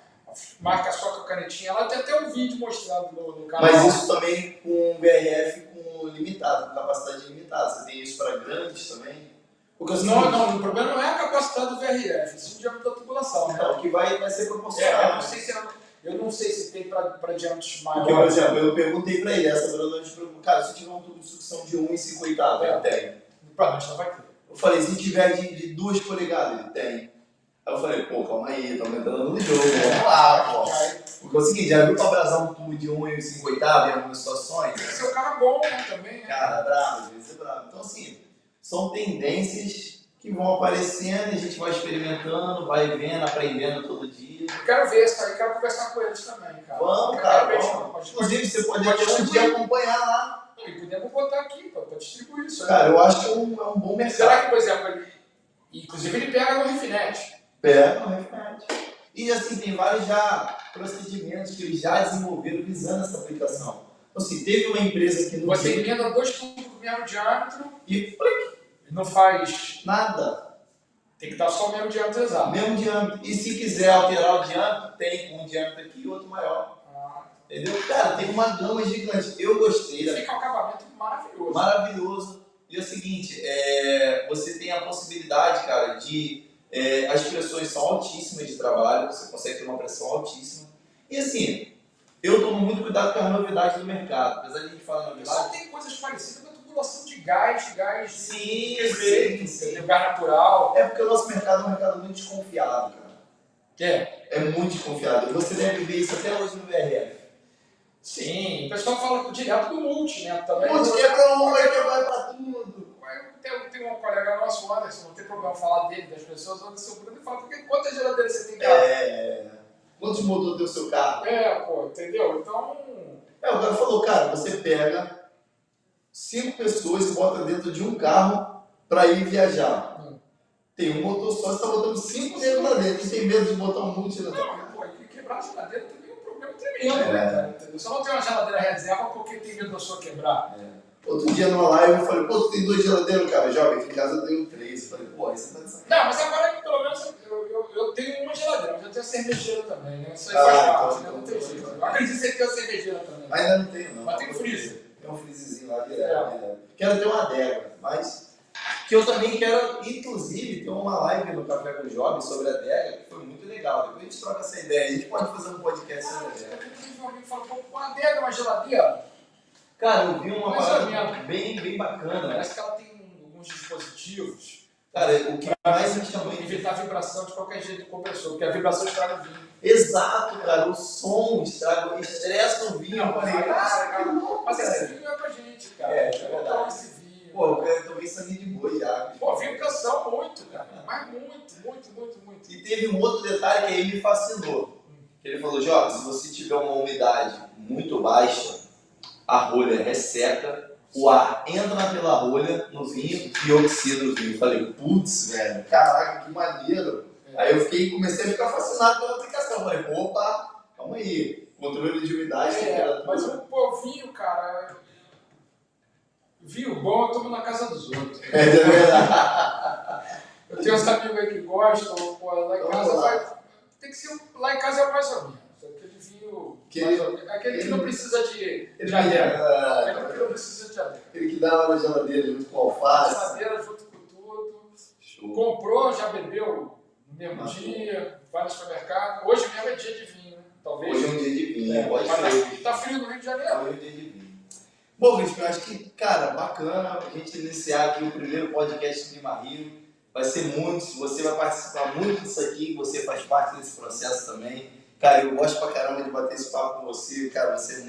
Marca só com a canetinha. Ela tem até um vídeo mostrado no canal. Mas isso também com VRF limitado, com capacidade limitada. Você tem isso para grandes também? Porque não, o problema não é a capacidade do VRF, isso é o diâmetro da tubulação, né? Então, o que vai ser proporcional. Eu não sei se tem para diâmetros maiores. Porque, por exemplo, eu perguntei para ele, essa verdade de pergunta, cara, se tiver um tubo de sucção de 1,50, ele tem. Provavelmente não vai ter. Eu falei, se tiver de 2 polegadas, ele tem. Aí eu falei, pô, calma aí, estamos entrando no jogo, vamos lá, pô. Porque é o seguinte, já viu para abrasar um tubo de 1,50 em algumas situações? Esse é o cara bom, né, também, né? Cara, bravo, às vezes é bravo. Então, assim, são tendências que vão aparecendo e a gente vai experimentando, vai vendo, aprendendo todo dia. Eu quero ver isso aí, quero conversar com eles também, cara. Vamos, cara, vamos. Inclusive, você pode até um dia acompanhar lá. E podemos botar aqui para distribuir isso. Cara, eu acho que é um bom mercado. Será que, por exemplo, inclusive ele pega no Refinet? Pega no Refinet. E assim, tem vários já procedimentos que eles já desenvolveram visando essa aplicação. Então, assim, teve uma empresa que não você emenda 2 tubos do mesmo diâmetro e não faz nada. Tem que dar só o mesmo diâmetro exato. Mesmo diâmetro. E se quiser alterar o diâmetro, tem um diâmetro aqui e outro maior. Entendeu? Cara, tem uma gama gigante. Eu gostei. Fica um acabamento maravilhoso. Maravilhoso. E é o seguinte, você tem a possibilidade, cara, de... as pressões são altíssimas de trabalho, você consegue ter uma pressão altíssima. E assim, eu tomo muito cuidado com as novidades do mercado. Apesar de a gente falar novidade... Só tem coisas parecidas com a tubulação de gás sim, sim. Gás natural. É porque o nosso mercado é um mercado muito desconfiado, cara. É muito desconfiado. E você deve ver isso até hoje no VRF. Sim, o pessoal fala direto do multi, né? Também. O multi quebra um, vai quebrar pra tudo. Tem um colega nosso, o Anderson, não tem problema falar dele, das pessoas, o Anderson Bruno, e fala, porque quantas geladeiras você tem em casa? Quantos motores tem o seu carro? Entendeu? Então... O cara falou, cara, você pega 5 pessoas e bota dentro de um carro pra ir viajar. Tem um motor só, você tá botando 5 negros lá dentro. Você tem medo de botar um multi na tua casa? Quebrar a geladeira também é um problema tremendo, né? Só não tem uma geladeira reserva porque tem medo da sua quebrar. Outro dia numa live eu falei, tu tem 2 geladeiras, cara? Jovem, aqui em casa eu tenho 3. Eu falei, aí você tá de sacanagem. Não, mas agora pelo menos eu tenho uma geladeira, mas eu tenho a cervejeira também, né? Isso aí faz parte, né? Não tem jeito. Eu acredito que você tem a cervejeira também. Ainda não tenho, não. Mas tem freezer. Tem um freezerzinho lá direto. Quero ter uma adega, mas... Que eu também quero, inclusive, ter uma live no Café com o Job sobre a adega, que foi muito legal. Depois a gente troca essa ideia. A gente pode fazer um podcast sobre a adega. Alguém fala, uma adega é uma geladeira? Cara, eu vi uma parada bem bacana. Parece que ela tem alguns dispositivos. Cara, o que mais me chamou de evitar a vibração de qualquer jeito do compressor, porque a vibração estraga o vinho. Exato, cara. O som estressa o vinho. Eu falei, mas esse vinho é pra gente, cara. É verdade. Esse vinho. Pô, eu tomei sangue de boi já. Pô, vibração muito, cara. Mas muito. E teve um outro detalhe que aí me fascinou. Ele falou, Jorge, se você tiver uma umidade muito baixa, a rolha resseca, o ar entra pela rolha no vinho e oxida o vinho. Eu falei, putz, velho, caraca, que maneiro. Aí eu comecei a ficar fascinado pela aplicação. Eu falei, opa, calma aí, controle de umidade, temperatura. Mas o vinho, cara, vinho bom eu tomo na casa dos outros. É verdade. Eu tenho uns amigos aí que gostam, lá em casa tem que ser, lá em casa é mais ou menos. Aquele vinho, aquele que não precisa de adega. Aquele que não precisa de adega. Aquele que dá lá na geladeira junto com alface. Geladeira junto com tudo. Show. Comprou, já bebeu no mesmo dia, vai no supermercado. Hoje mesmo é dia de vinho, né? Talvez. Hoje é um dia de vinho, pode ser. Tá frio no Rio de Janeiro. Hoje é um dia de vinho. Bom, Cristian, eu acho que, cara, bacana a gente iniciar aqui o primeiro podcast Clima Rio. Vai ser muito, você vai participar muito disso aqui, você faz parte desse processo também. Cara, eu gosto pra caramba de bater esse papo com você, cara, você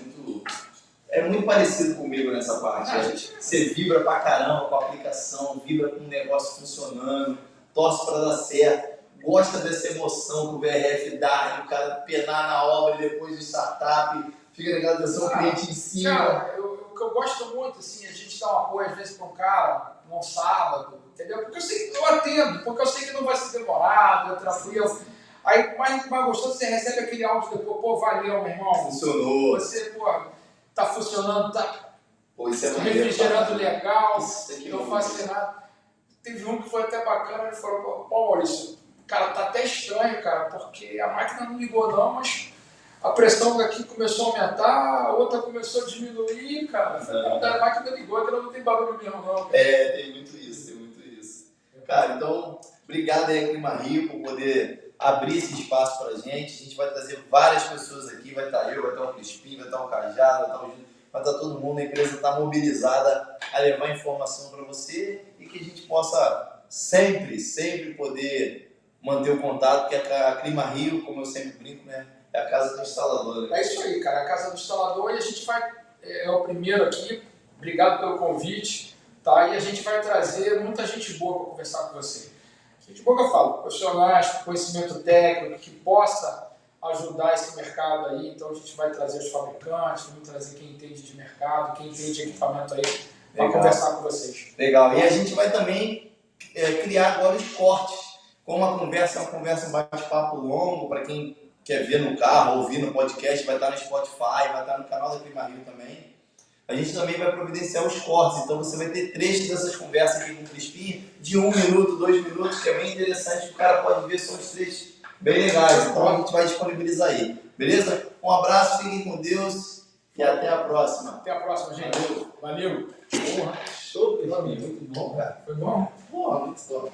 é muito parecido comigo nessa parte. Você vibra pra caramba com a aplicação, vibra com o negócio funcionando, torce pra dar certo, gosta dessa emoção que o VRF dá, de o cara penar na obra e depois de startup, fica ligado atenção, o cliente em cima. Cara, o que eu gosto muito, assim, a gente dá um apoio às vezes pra um cara, num sábado, entendeu? Porque eu sei que eu atendo, porque eu sei que não vai ser demorado, é tranquilo. Aí, mais gostoso, você recebe aquele áudio depois, pô, valeu, meu irmão. Funcionou. Você, pô, tá funcionando, tá refrigerando legal, não faz nada. Teve um que foi até bacana, ele falou, pô, Maurício, cara, tá até estranho, cara, porque a máquina não ligou não, mas a pressão daqui começou a aumentar, a outra começou a diminuir, cara. A máquina ligou, que ela não tem barulho mesmo, não. Tem muito isso. Cara, então, obrigado aí, Clima Rio, por poder abrir esse espaço pra gente. A gente vai trazer várias pessoas aqui, vai estar eu, vai estar o Crispim, vai estar o Cajado, vai estar todo mundo. A empresa está mobilizada a levar informação para você e que a gente possa sempre poder manter o contato, porque a Clima Rio, como eu sempre brinco, né, é a casa do instalador. Né? É isso aí, cara, a casa do instalador, e a gente vai, é o primeiro aqui, obrigado pelo convite, tá? E a gente vai trazer muita gente boa para conversar com você. Gente boa que eu falo, profissionais, conhecimento técnico, que possa ajudar esse mercado aí. Então a gente vai trazer os fabricantes, vamos trazer quem entende de mercado, quem entende de equipamento aí, para conversar com vocês. Legal. E a gente vai também criar agora os cortes. Como a conversa é uma conversa, um bate-papo longo, para quem quer ver no carro, ouvir no podcast, vai estar no Spotify, vai estar no canal da Clima Rio também. A gente também vai providenciar os cortes, então você vai ter trechos dessas conversas aqui com o Crispim, de 1 minuto, 2 minutos, que é bem interessante, o cara pode ver, são os trechos bem legais, então a gente vai disponibilizar aí, beleza? Um abraço, fiquem com Deus e até a próxima. Até a próxima, gente. Valeu. Porra, show, meu amigo, muito bom, cara. Foi bom? Porra, muito top.